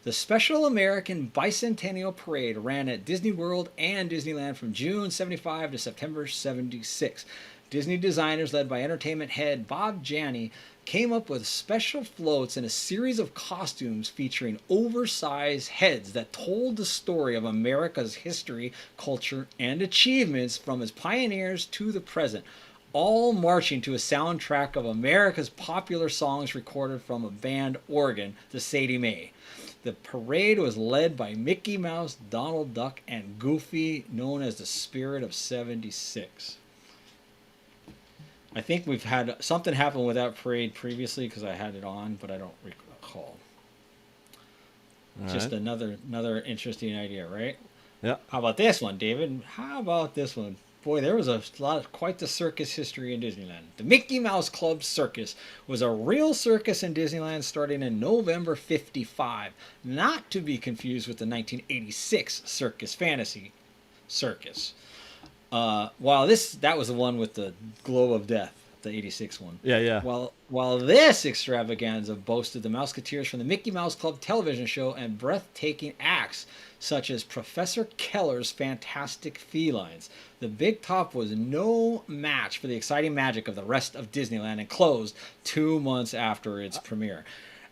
The Special American Bicentennial Parade ran at Disney World and Disneyland from June 75 to September 76. Disney designers led by entertainment head Bob Chapek came up with special floats and a series of costumes featuring oversized heads that told the story of America's history, culture, and achievements from its pioneers to the present, all marching to a soundtrack of America's popular songs recorded from a band organ, the Sadie Mae. The parade was led by Mickey Mouse, Donald Duck, and Goofy, known as the Spirit of 76. I think we've had something happen with that parade previously because I had it on, but I don't recall. Just another interesting idea, right? Yeah. How about this one, David? How about this one? Boy, there was quite the circus history in Disneyland. The Mickey Mouse Club Circus was a real circus in Disneyland starting in November '55, not to be confused with the 1986 Circus Fantasy Circus. While that was the one with the Globe of Death, the '86 one. Yeah. While this extravaganza boasted the Mouseketeers from the Mickey Mouse Club television show and breathtaking acts such as Professor Keller's Fantastic Felines. The Big Top was no match for the exciting magic of the rest of Disneyland and closed 2 months after its premiere.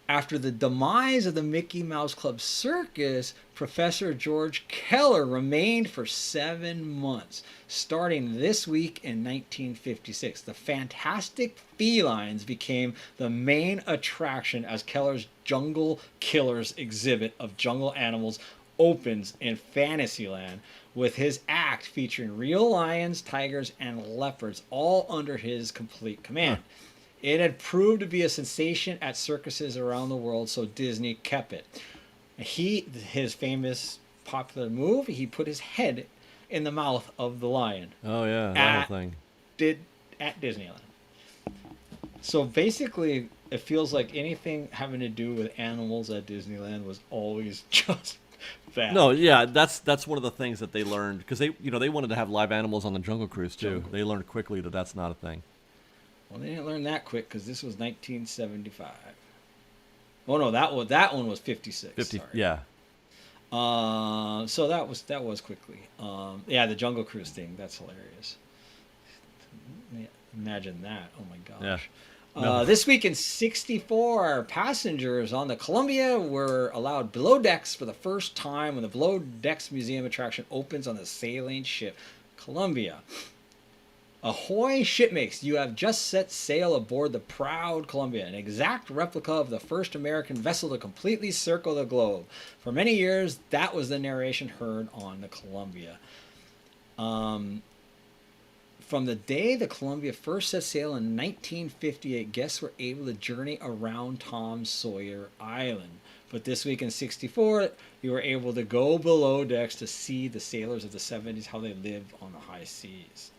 After the demise of the Mickey Mouse Club Circus, Professor George Keller remained for 7 months, starting this week in 1956. The Fantastic Felines became the main attraction as Keller's Jungle Killers exhibit of jungle animals opens in Fantasyland, with his act featuring real lions, tigers, and leopards, all under his complete command. It had proved to be a sensation at circuses around the world, so Disney kept it. His famous popular move, he put his head in the mouth of the lion. Oh yeah, that whole thing. At Disneyland. So basically, it feels like anything having to do with animals at Disneyland was always just bad. No, yeah, that's one of the things that they learned because they wanted to have live animals on the Jungle Cruise too. They learned quickly that that's not a thing. Well, they didn't learn that quick because this was 1975. Oh no, that one was 56. 50, sorry. Yeah. So that was quickly. Yeah, the Jungle Cruise thing. That's hilarious. Imagine that. Oh my gosh. Yeah. No. This week in 64, passengers on the Columbia were allowed below decks for the first time when the Below Decks Museum attraction opens on the sailing ship Columbia. Ahoy shipmates, you have just set sail aboard the proud Columbia, an exact replica of the first American vessel to completely circle the globe. For many years, that was the narration heard on the Columbia. From the day the Columbia first set sail in 1958, guests were able to journey around Tom Sawyer Island. But this week in 64, you were able to go below decks to see the sailors of the 70s, how they lived on the high seas.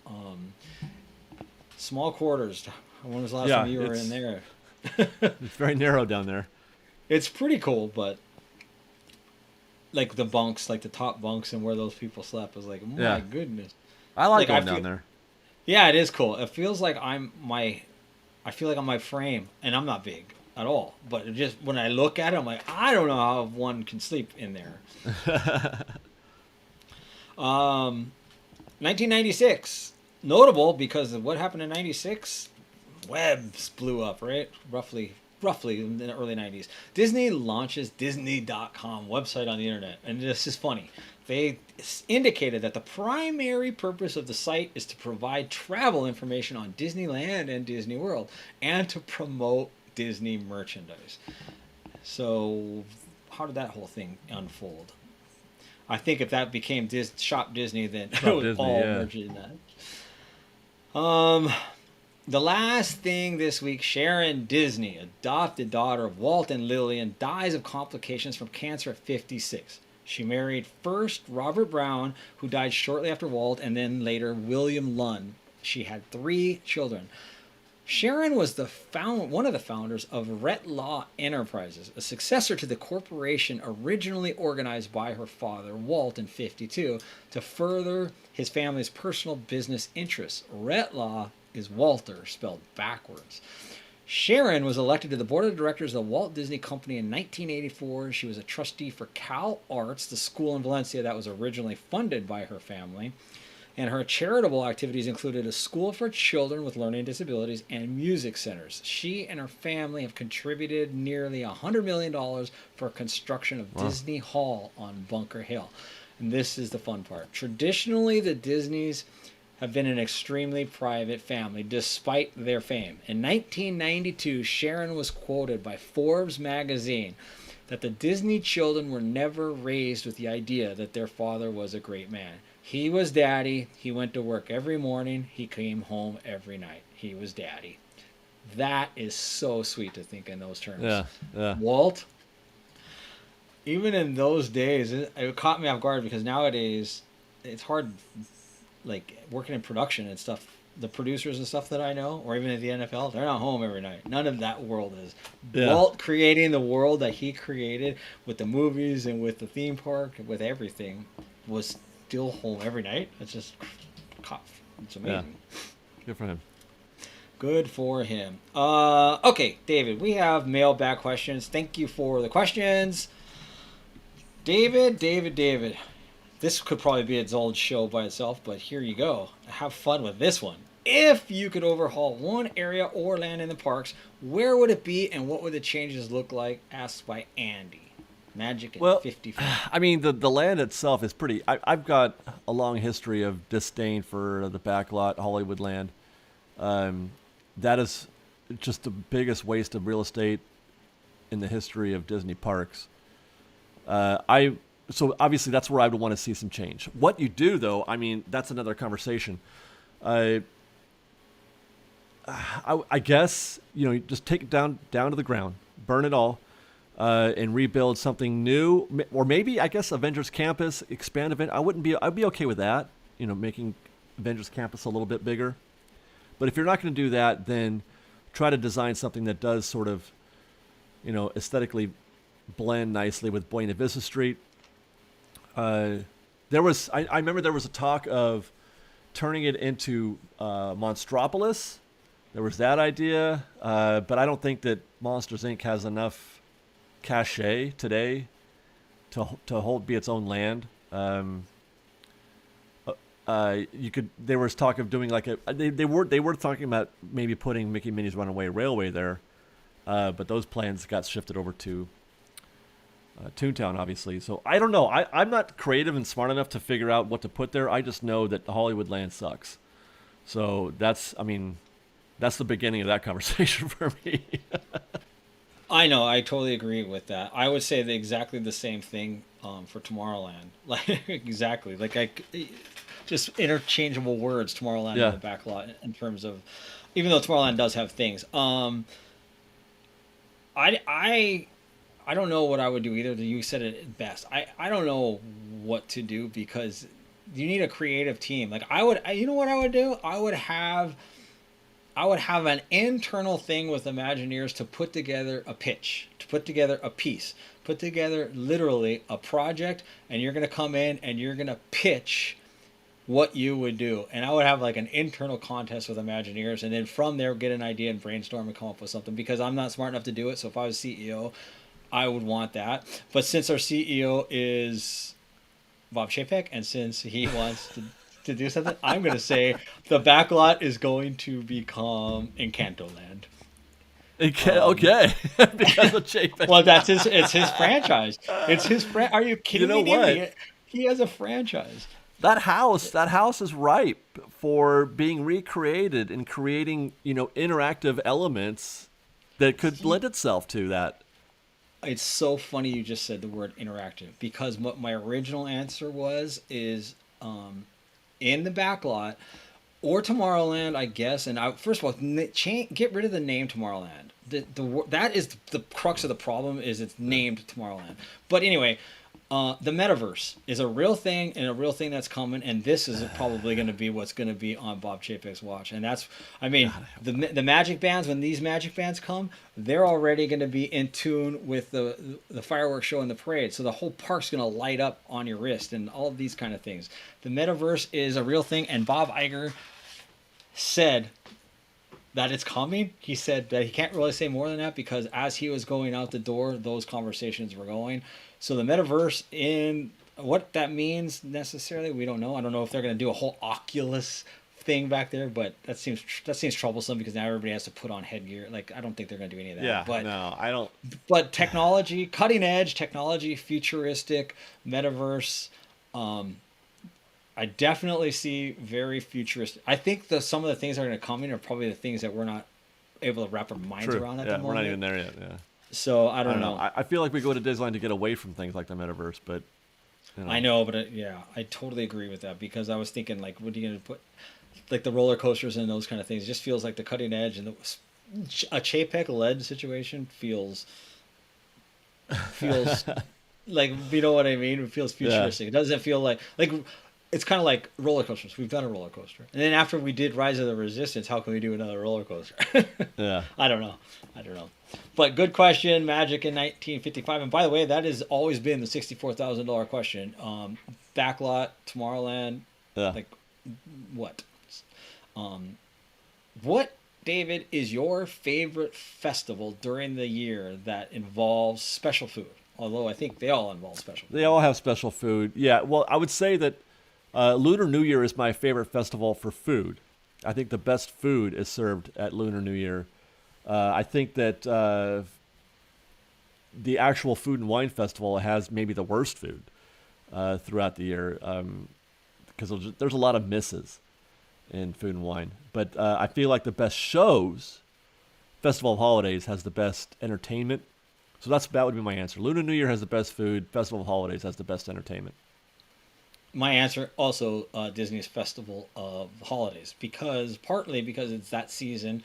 Small quarters. When was the last time you were in there? It's very narrow down there. It's pretty cool, but like the bunks, like the top bunks and where those people slept was like, my goodness. I like going down there. Yeah, it is cool. It feels like I feel like on my frame, and I'm not big at all. But it just when I look at it, I'm like, I don't know how one can sleep in there. 1996, notable because of what happened in '96. Webs blew up, right? Roughly in the early 90s. Disney launches Disney.com website on the internet, and this is funny. They indicated that the primary purpose of the site is to provide travel information on Disneyland and Disney World, and to promote Disney merchandise. So, how did that whole thing unfold? I think if that became Shop Disney, then it was Disney, all merchandise. The last thing this week, Sharon Disney, adopted daughter of Walt and Lillian, dies of complications from cancer at 56. She married first Robert Brown, who died shortly after Walt, and then later William Lunn. She had 3 children. Sharon was one of the founders of Retlaw Enterprises, a successor to the corporation originally organized by her father, Walt, in 52, to further his family's personal business interests. Retlaw is Walter, spelled backwards. Sharon was elected to the board of directors of the Walt Disney Company in 1984. She was a trustee for Cal Arts, the school in Valencia that was originally funded by her family. And her charitable activities included a school for children with learning disabilities and music centers. She and her family have contributed nearly $100 million for construction of Disney Hall on Bunker Hill. And this is the fun part. Traditionally, the Disneys have been an extremely private family despite their fame. In 1992, Sharon was quoted by Forbes magazine that the Disney children were never raised with the idea that their father was a great man. He was daddy. He went to work every morning. He came home every night. He was daddy. That is so sweet to think in those terms. Yeah. Walt, even in those days, it caught me off guard because nowadays it's hard, like working in production and stuff. The producers and stuff that I know, or even at the NFL, they're not home every night. None of that world is. Yeah. Walt creating the world that he created with the movies and with the theme park, with everything, was still home every night. It's just, it's amazing. Yeah. Good for him. Good for him. Okay, David, we have mailbag questions. Thank you for the questions. David. This could probably be its own show by itself, but here you go. Have fun with this one. If you could overhaul one area or land in the parks, where would it be and what would the changes look like? Asked by Andy. Magic at 55. I mean, the land itself is pretty... I've got a long history of disdain for the backlot, Hollywood land. That is just the biggest waste of real estate in the history of Disney parks. So obviously that's where I would want to see some change. What you do, though, I mean, that's another conversation. I guess, just take it down to the ground, burn it all, and rebuild something new. Or maybe, I guess, Avengers Campus, expand event. I'd be okay with that, making Avengers Campus a little bit bigger. But if you're not going to do that, then try to design something that does sort of, aesthetically blend nicely with Buena Vista Street. I remember there was a talk of turning it into Monstropolis. There was that idea, but I don't think that Monsters Inc. has enough cachet today to be its own land. There was talk of doing like they were talking about maybe putting Mickey Minnie's Runaway Railway there, but those plans got shifted over to Toontown, obviously. So I don't know. I'm not creative and smart enough to figure out what to put there. I just know that the Hollywood land sucks. So that's the beginning of that conversation for me. I know. I totally agree with that. I would say exactly the same thing for Tomorrowland. Like exactly. Like just interchangeable words. Tomorrowland and the backlot in terms of, even though Tomorrowland does have things. I don't know what I would do either. You said it best. I don't know what to do because you need a creative team. Like you know what I would do? I would have an internal thing with Imagineers to put together a pitch, to put together a piece, put together literally a project, and you're going to come in and you're going to pitch what you would do. And I would have like an internal contest with Imagineers, and then from there get an idea and brainstorm and come up with something, because I'm not smart enough to do it. So if I was CEO, I would want that. But since our CEO is Bob Chapek, and since he wants to do something, I'm going to say the backlot is going to become Encantoland. Okay. Because of Chapek. Well, it's his franchise. It's his Are you kidding me? What? He has a franchise. That house is ripe for being recreated and creating, interactive elements that could lend itself to that. It's so funny you just said the word interactive, because what my original answer is in the backlot or Tomorrowland, I guess. And first of all, get rid of the name Tomorrowland. That is the crux of the problem, is it's named Tomorrowland. But anyway, the metaverse is a real thing, and a real thing that's coming, and this is probably going to be what's going to be on Bob Chapek's watch. And that's, the magic bands, when these magic bands come, they're already going to be in tune with the fireworks show and the parade. So the whole park's going to light up on your wrist and all of these kind of things. The metaverse is a real thing, and Bob Iger said that it's coming. He said that he can't really say more than that, because as he was going out the door, those conversations were going. So the metaverse in what that means necessarily, we don't know. I don't know if they're going to do a whole Oculus thing back there, but that seems troublesome because now everybody has to put on headgear. Like, I don't think they're going to do any of that. Yeah, But no, I don't. but technology, cutting edge technology, futuristic, metaverse. I definitely see very futuristic. I think some of the things that are going to come in are probably the things that we're not able to wrap our minds True. around at Yeah, the moment. we're not even there yet. Yeah. So I don't know. I feel like we go to Disneyland to get away from things like the metaverse, but I know, but yeah, I totally agree with that because I was thinking like, what are you going to put, like the roller coasters and those kind of things? It just feels like the cutting edge and a Chapek led situation feels like, you know what I mean? It feels futuristic. Yeah. It doesn't feel like it's kind of like roller coasters. We've done a roller coaster, and then after we did Rise of the Resistance, how can we do another roller coaster? Yeah. I don't know. But good question. Magic in 1955, and by the way, that has always been the $64,000 question. Backlot, Tomorrowland, Yeah. like what? What, David, is your favorite festival during the year that involves special food? Although I think they all involve special food. They all have special food. Yeah, well, I would say that Lunar New Year is my favorite festival for food. I think the best food is served at Lunar New Year. I think that the actual Food and Wine Festival has maybe the worst food throughout the year because there's a lot of misses in Food and Wine. But I feel like the best shows, Festival of Holidays has the best entertainment. So that would be my answer. Lunar New Year has the best food. Festival of Holidays has the best entertainment. My answer also Disney's Festival of Holidays partly because it's that season.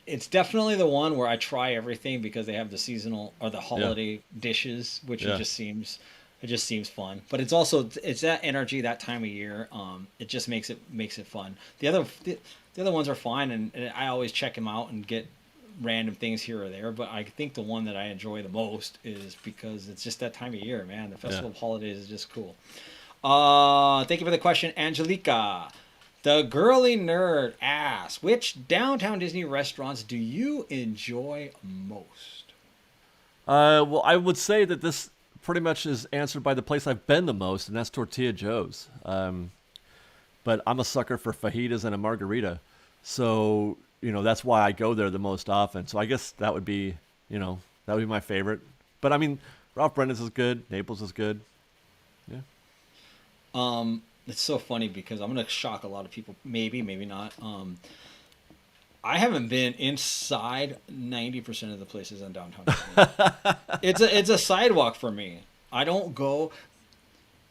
It's definitely the one where I try everything because they have the seasonal or the holiday dishes, which it just seems fun. But it's that energy that time of year. It just makes it fun. The other ones are fine, and I always check them out and get random things here or there. But I think the one that I enjoy the most is because it's just that time of year, man. The Festival of Holidays is just cool. Thank you for the question, Angelica. The girly nerd asks, which downtown Disney restaurants do you enjoy most? Well, I would say that this pretty much is answered by the place I've been the most, and that's Tortilla Joe's. But I'm a sucker for fajitas and a margarita. So, that's why I go there the most often. So I guess that would be my favorite. But I mean, Ralph Brennan's is good. Naples is good. Yeah. It's so funny because I'm gonna shock a lot of people. Maybe not. I haven't been inside 90% of the places in downtown. It's a sidewalk for me. I don't go.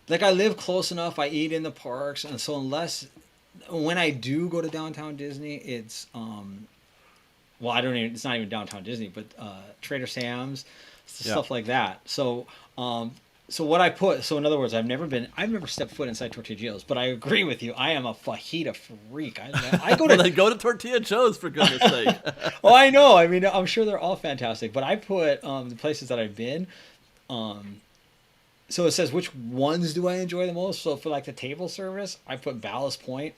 Like, I live close enough. I eat in the parks, and so when I do go to downtown Disney, it's it's not even downtown Disney, but Trader Sam's, stuff like that. So in other words, I've never stepped foot inside Tortilla Joe's, but I agree with you. I am a fajita freak. I go to then go to Tortilla Joe's, for goodness sake. Oh, I know. I mean, I'm sure they're all fantastic, but I put the places that I've been. So it says which ones do I enjoy the most. So for like the table service, I put Ballast Point,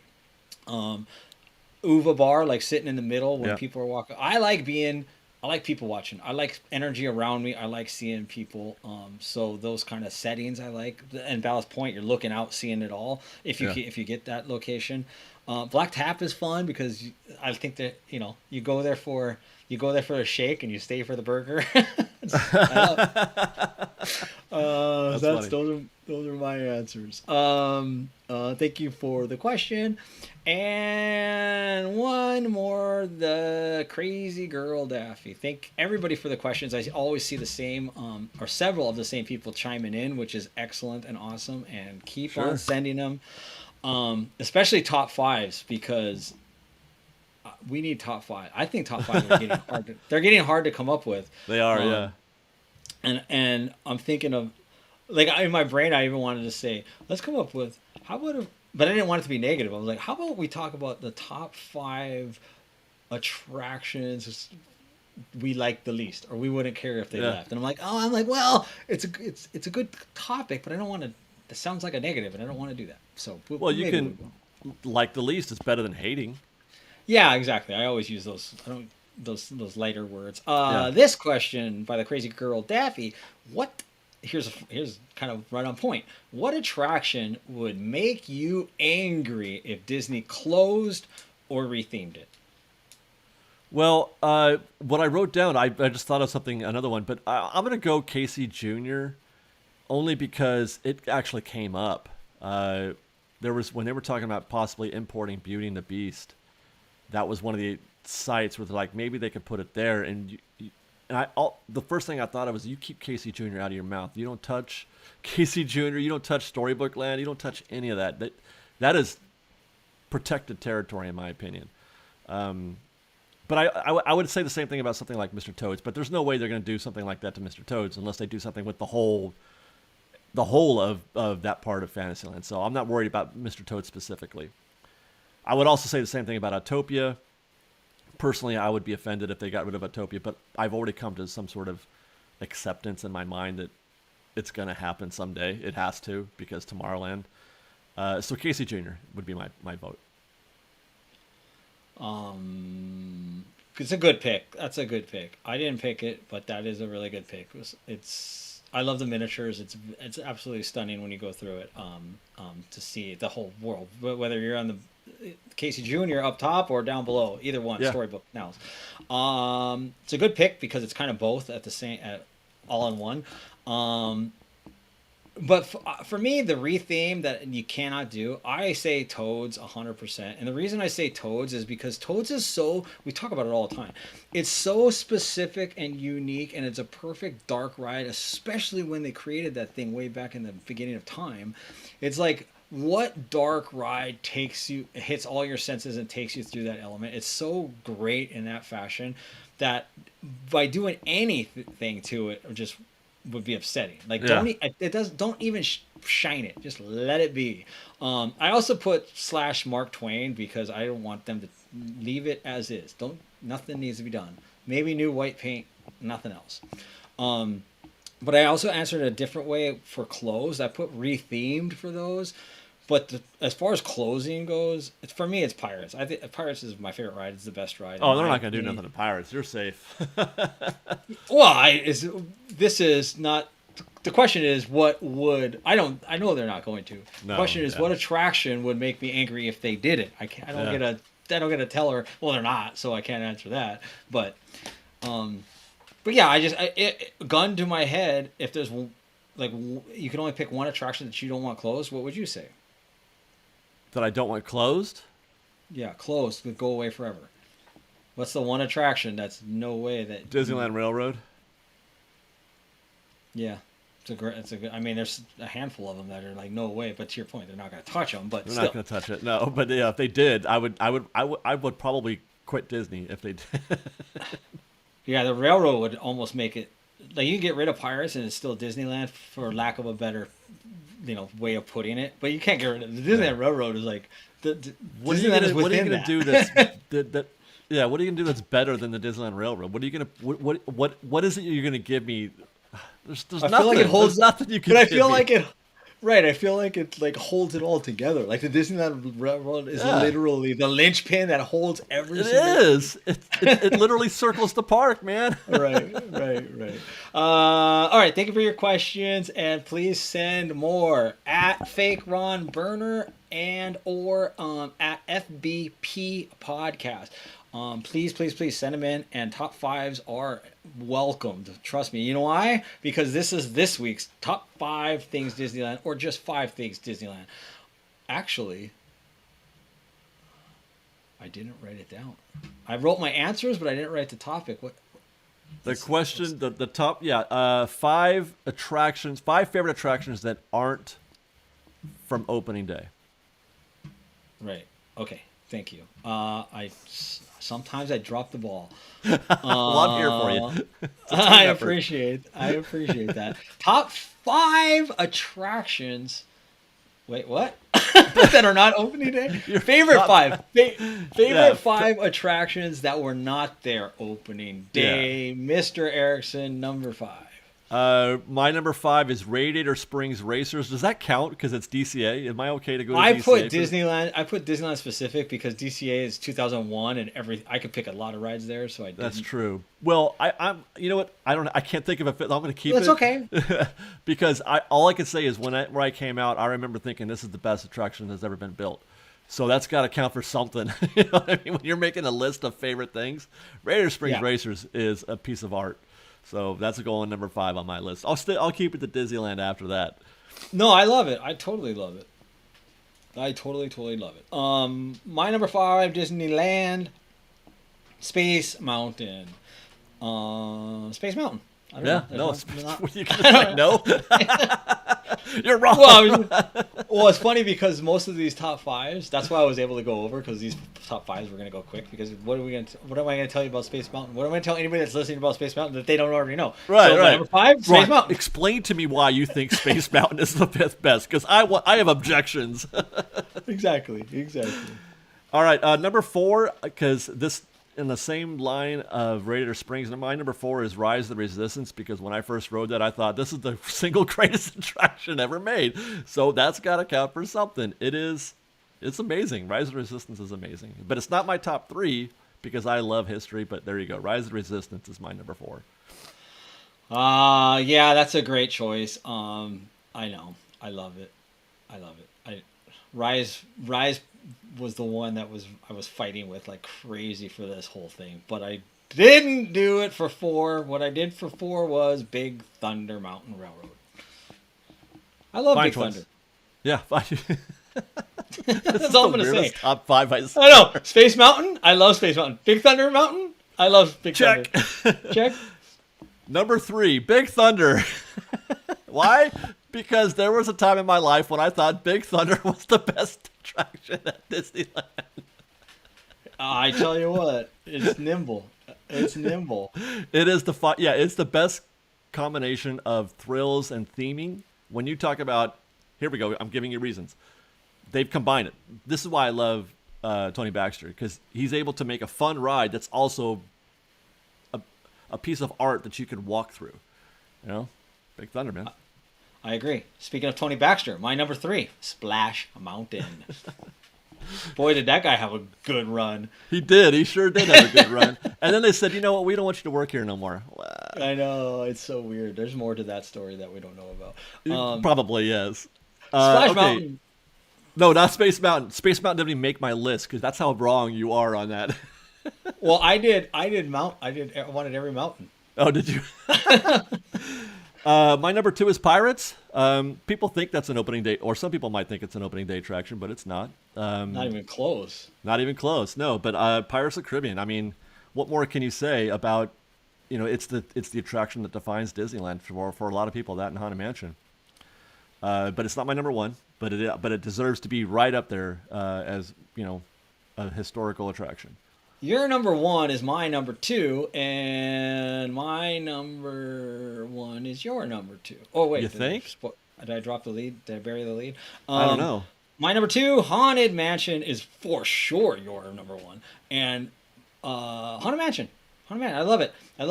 Uva Bar, like sitting in the middle when people are walking. I like people watching. I like energy around me. I like seeing people. So those kind of settings I like. And Ballast Point, you're looking out, seeing it all. If you get that location, Black Tap is fun because I think that you go there for a shake and you stay for the burger. Those are my answers. Thank you for the question. And one more, the crazy girl Daffy. Thank everybody for the questions. I always see the same, or several of the same people chiming in, which is excellent and awesome. And keep on sending them, especially top fives, because we need top five. I think top five are getting hard. They're getting hard to come up with. They are, yeah. And I'm thinking of, like, in my brain, I even wanted to say, let's come up with but I didn't want it to be negative. I was like, how about we talk about the top 5 attractions we like the least, or we wouldn't care if they left. And I'm like, well, it's a good topic, but I don't want to. That sounds like a negative, and I don't want to do that. So, you can like the least. It's better than hating. Yeah, exactly. I always use those lighter words. This question by the crazy girl Daffy: what here's kind of right on point. What attraction would make you angry if Disney closed or rethemed it? Well, what I wrote down, I just thought of something, another one, but I'm going to go Casey Jr. only because it actually came up. There was, when they were talking about possibly importing Beauty and the Beast, that was one of the sites where they're like, maybe they could put it there. And the first thing I thought of was, you keep Casey Jr. out of your mouth. You don't touch Casey Jr. You don't touch Storybook Land. You don't touch any of that. That is protected territory, in my opinion. But I would say the same thing about something like Mr. Toad's, but there's no way they're going to do something like that to Mr. Toad's unless they do something with the whole of that part of Fantasyland. So I'm not worried about Mr. Toad specifically. I would also say the same thing about Autopia. Personally, I would be offended if they got rid of Autopia, but I've already come to some sort of acceptance in my mind that it's going to happen someday. It has to, because Tomorrowland. So Casey Jr. would be my vote. It's a good pick. That's a good pick. I didn't pick it, but that is a really good pick. I love the miniatures. It's absolutely stunning when you go through it. To see the whole world, whether you're on the Casey Jr. up top or down below, either one. Yeah. Storybook now. It's a good pick because it's kind of both at the same, all in one. But for me, the retheme that you cannot do, I say Toads 100%. And the reason I say Toads is because Toads is we talk about it all the time. It's so specific and unique, and it's a perfect dark ride, especially when they created that thing way back in the beginning of time. It's like, what dark ride hits all your senses and takes you through that element? It's so great in that fashion that by doing anything to it, just would be upsetting. Like, yeah. Don't even shine it. Just let it be. I also put / Mark Twain because I don't want them to leave it as is. Nothing needs to be done. Maybe new white paint, nothing else. But I also answered a different way for closed. I put rethemed for those. But as far as closing goes, for me, it's Pirates. I think Pirates is my favorite ride. It's the best ride. Oh, they're not going to do nothing to Pirates. You're safe. Well, this is not. The question is, what would I know they're not going to. No, the question is, what attraction would make me angry if they did it? I don't get to tell her. Well, they're not, so I can't answer that. But yeah, gun to my head. If there's like you can only pick one attraction that you don't want closed, what would you say? That I don't want closed? Yeah, closed would go away forever. What's the one attraction that's no way that Disneyland Railroad? Yeah, it's a good. I mean, there's a handful of them that are like no way. But to your point, they're not going to touch them. But they're not going to touch it. No, but yeah, if they did, I would probably quit Disney if they did. Yeah, the railroad would almost make it like you can get rid of Pirates and it's still Disneyland for lack of a better way of putting it, but you can't get rid of the Disneyland Railroad. Is like what are you going to do that yeah, what are you going to do that's better than the Disneyland Railroad? What are you going to what is it you're going to give me? There's I nothing. Feel like it holds nothing you can. But I feel like it. Right, I feel like it like holds it all together. Like the Disneyland Railroad is literally the linchpin that holds everything. It is. It literally circles the park, man. Right. All right, thank you for your questions, and please send more at Fake Ron Burner and or at FBP Podcast. Please send them in, and top fives are welcomed. Trust me. You know why? Because this is this week's top 5 things Disneyland, or just 5 things Disneyland. Actually, I didn't write it down. I wrote my answers, but I didn't write the topic. The question, the top, 5 attractions, 5 favorite attractions that aren't from opening day. Right. Okay. Thank you. Sometimes I drop the ball. Well, I'm here for you. I appreciate that. Top 5 attractions. Wait, what? That are not opening day? Your favorite 5. Favorite 5 attractions that were not there opening day. Yeah. Mr. Erickson, number 5. My number 5 is Radiator Springs Racers. Does that count because it's DCA? Am I okay to go to I DCA? put Disneyland. I put Disneyland specific because DCA is 2001, and I could pick a lot of rides there, so I didn't. That's true. Well, I'm. You know what? I can't think of a fit. I'm going to keep That's it. okay. Because all I can say is where I came out, I remember thinking this is the best attraction that's ever been built. So that's got to count for something. You know what I mean? When you're making a list of favorite things, Radiator Springs Racers is a piece of art. So that's going number 5 on my list. I'll keep it to Disneyland after that. No, I love it. I totally love it. I totally love it. My number 5, Disneyland, Space Mountain. Space Mountain. I don't know. No. You can say no. You're wrong. Well, it's funny because most of these top 5s, that's why I was able to go over, because these top 5s were going to go quick. Because what am I going to tell you about Space Mountain? What am I going to tell anybody that's listening about Space Mountain that they don't already know? Right, so right. Number 5, Space Mountain. Explain to me why you think Space Mountain is the fifth best, because I have objections. Exactly. All right, number 4, because this in the same line of Radiator Springs, my number 4 is Rise of the Resistance, because when I first rode that, I thought this is the single greatest attraction ever made. So that's got to count for something. It's amazing. Rise of the Resistance is amazing. But it's not my top 3 because I love history, but there you go. Rise of the Resistance is my number 4. Yeah, that's a great choice. I know. I love it. Rise was the one that I was fighting with like crazy for this whole thing, but I didn't do it for 4. What I did for 4 was Big Thunder Mountain Railroad. I love Big Thunder. Yeah, that's all I'm gonna say. Top 5. I know. Space Mountain. I love Space Mountain. Big Thunder Mountain. I love Big Thunder. Check. Number 3, Big Thunder. Why? Because there was a time in my life when I thought Big Thunder was the best attraction at Disneyland. I tell you what, it's nimble. It is it's the best combination of thrills and theming. When you talk about, here we go, I'm giving you reasons. They've combined it. This is why I love Tony Baxter, because he's able to make a fun ride that's also a piece of art that you could walk through. You know, Big Thunder, man. I agree. Speaking of Tony Baxter, my number 3, Splash Mountain. Boy, did that guy have a good run. He did. He sure did have a good run. And then they said, you know what? We don't want you to work here no more. I know. It's so weird. There's more to that story that we don't know about. Probably, yes. Splash Mountain. No, not Space Mountain. Space Mountain didn't even make my list because that's how wrong you are on that. Well, I wanted every mountain. Oh, did you? My number 2 is Pirates. People think that's an opening day, or some people might think it's an opening day attraction, but it's not. Not even close. Not even close. No, but Pirates of the Caribbean. I mean, what more can you say about? You know, it's the attraction that defines Disneyland for a lot of people. That and Haunted Mansion. But it's not my number 1. But it deserves to be right up there as a historical attraction. Your number 1 is my number 2, and my number 1 is your number 2. Oh, wait. You think? Did I drop the lead? Did I bury the lead? I don't know. My number 2, Haunted Mansion, is for sure your number 1. And Haunted Mansion. I love it. And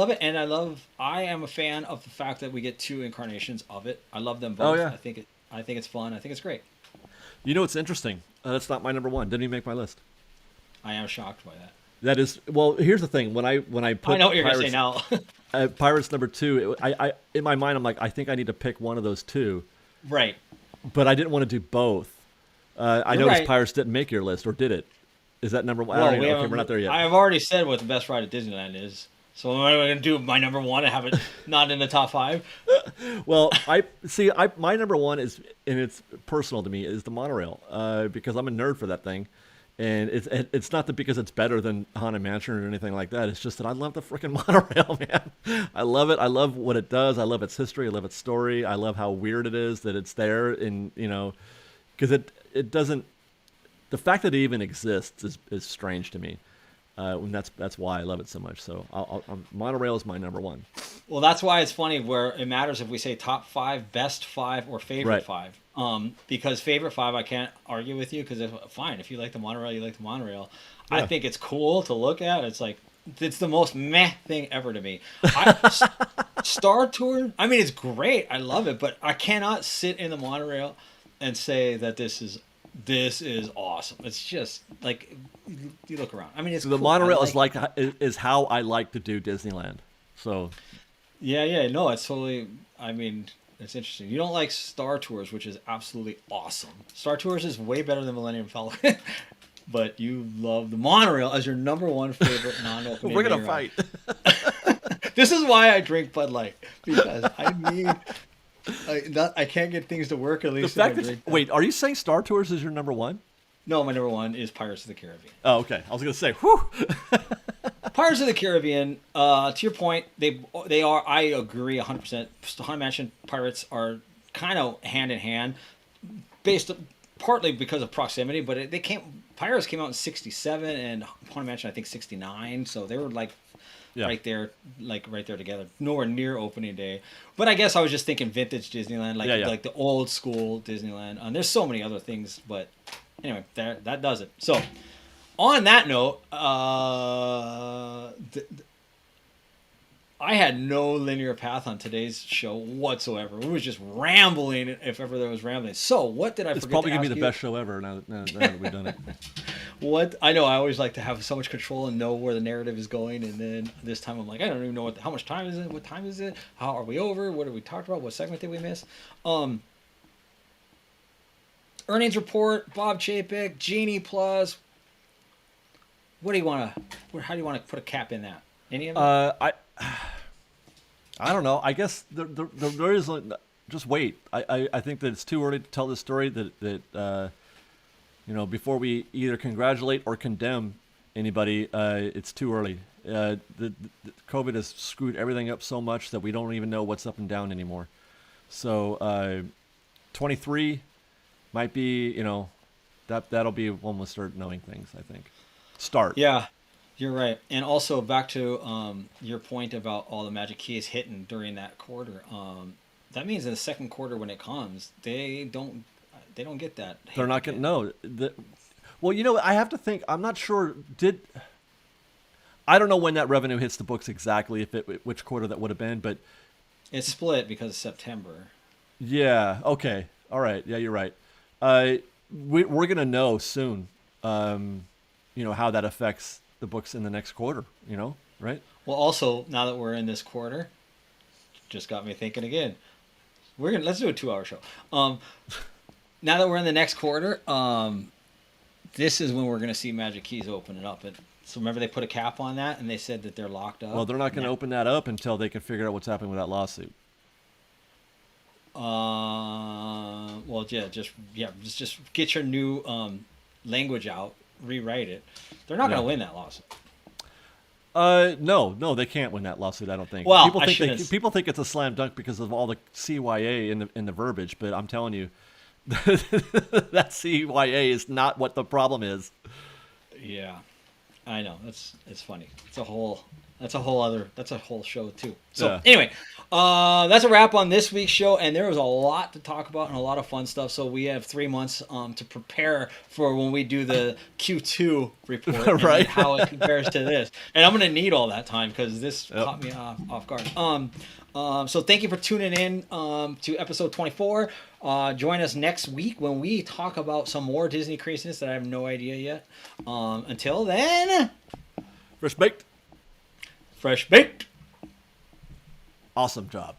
I am a fan of the fact that we get 2 incarnations of it. I love them both. Oh, yeah. I think it's fun. I think it's great. You know what's interesting? That's not my number 1. Didn't even make my list. I am shocked by that. That is, well, here's the thing. When I put I know what you're going to say now. Pirates number 2, I in my mind, I'm like, I think I need to pick one of those 2. Right. But I didn't want to do both. I noticed Pirates didn't make your list, or did it? Is that number 1? Well, Okay, we're not there yet. I've already said what the best ride at Disneyland is. So am I going to do my number 1 and have it not in the top 5? Well, my number 1 is, and it's personal to me, is the monorail, because I'm a nerd for that thing. And it's not that because it's better than Haunted Mansion or anything like that. It's just that I love the freaking monorail, man. I love it. I love what it does. I love its history. I love its story. I love how weird it is that it's there. And, because it doesn't, the fact that it even exists is strange to me. And that's why I love it so much. So monorail is my number 1. Well, that's why it's funny where it matters if we say top 5, best 5, or favorite 5. Because favorite 5, I can't argue with you because fine, if you like the monorail, you like the monorail. Yeah. I think it's cool to look at. It's like it's the most meh thing ever to me. Star Tour, I mean, it's great. I love it, but I cannot sit in the monorail and say that this is awesome. It's just like you look around. I mean, it's So the cool. monorail is how I like to do Disneyland. So Yeah, no, it's totally. I mean, it's interesting. You don't like Star Tours, which is absolutely awesome. Star Tours is way better than Millennium Falcon, but you love the monorail as your number one favorite non-opening. we're gonna day fight. ride. This is why I drink Bud Light, because I need. I can't get things to work at The least. fact that wait, are you saying Star Tours is your number one? No, my number one is Pirates of the Caribbean. Oh, okay. I was gonna say, whew. Pirates of the Caribbean. To your point, they are. I agree 100%. Haunted Mansion Pirates are kind of hand in hand, based partly because of proximity, but Pirates came out in '67 and Haunted Mansion I think '69, so they were like right there together. Nowhere near opening day, but I guess I was just thinking vintage Disneyland, like the old school Disneyland. And there's so many other things, but anyway, that does it. So. On that note, I had no linear path on today's show whatsoever. It was just rambling, if ever there was rambling. So, what did I forget to ask you? It's probably going to be the best show ever now that we've done it. What? I know, I always like to have so much control and know where the narrative is going, and then this time I'm like, I don't even know how much time is it? What time is it? How are we over? What did we talk about? What segment did we miss? Earnings report, Bob Chapek, Genie Plus. What do you want to? How do you want to put a cap in that? Any of it? I don't know. I guess there is just wait. I think that it's too early to tell this story. That before we either congratulate or condemn anybody, it's too early. The COVID has screwed everything up so much that we don't even know what's up and down anymore. So 23 might be that'll be when we'll start knowing things. I think. Start. Yeah, you're right. And also back to your point about all the magic keys hitting during that quarter. That means in the second quarter when it comes, they don't get that. They're not going to know. Well, I have to think. I'm not sure. I don't know when that revenue hits the books exactly. Which quarter that would have been, but it's split because of September. Yeah. Okay. All right. Yeah, you're right. We're going to know soon. How that affects the books in the next quarter, right? Well, also, now that we're in this quarter, just got me thinking again. Let's do a 2-hour show. Now that we're in the next quarter, this is when we're going to see Magic Keys open it up. So remember they put a cap on that and they said that they're locked up? Well, they're not going to open that up until they can figure out what's happening with that lawsuit. Just get your new language out. Rewrite it. They're not going to win that lawsuit. No, they can't win that lawsuit. I don't think. Well, people think it's a slam dunk because of all the CYA in the verbiage, but I'm telling you, that CYA is not what the problem is. Yeah, I know. It's funny. That's a whole show too. So anyway, that's a wrap on this week's show, and there was a lot to talk about and a lot of fun stuff. So we have 3 months to prepare for when we do the Q2 report, right? And how it compares to this. And I'm going to need all that time because this caught me off guard. So thank you for tuning in to episode 24. Join us next week when we talk about some more Disney craziness that I have no idea yet. Until then, Fresh baked. Fresh baked. Awesome job.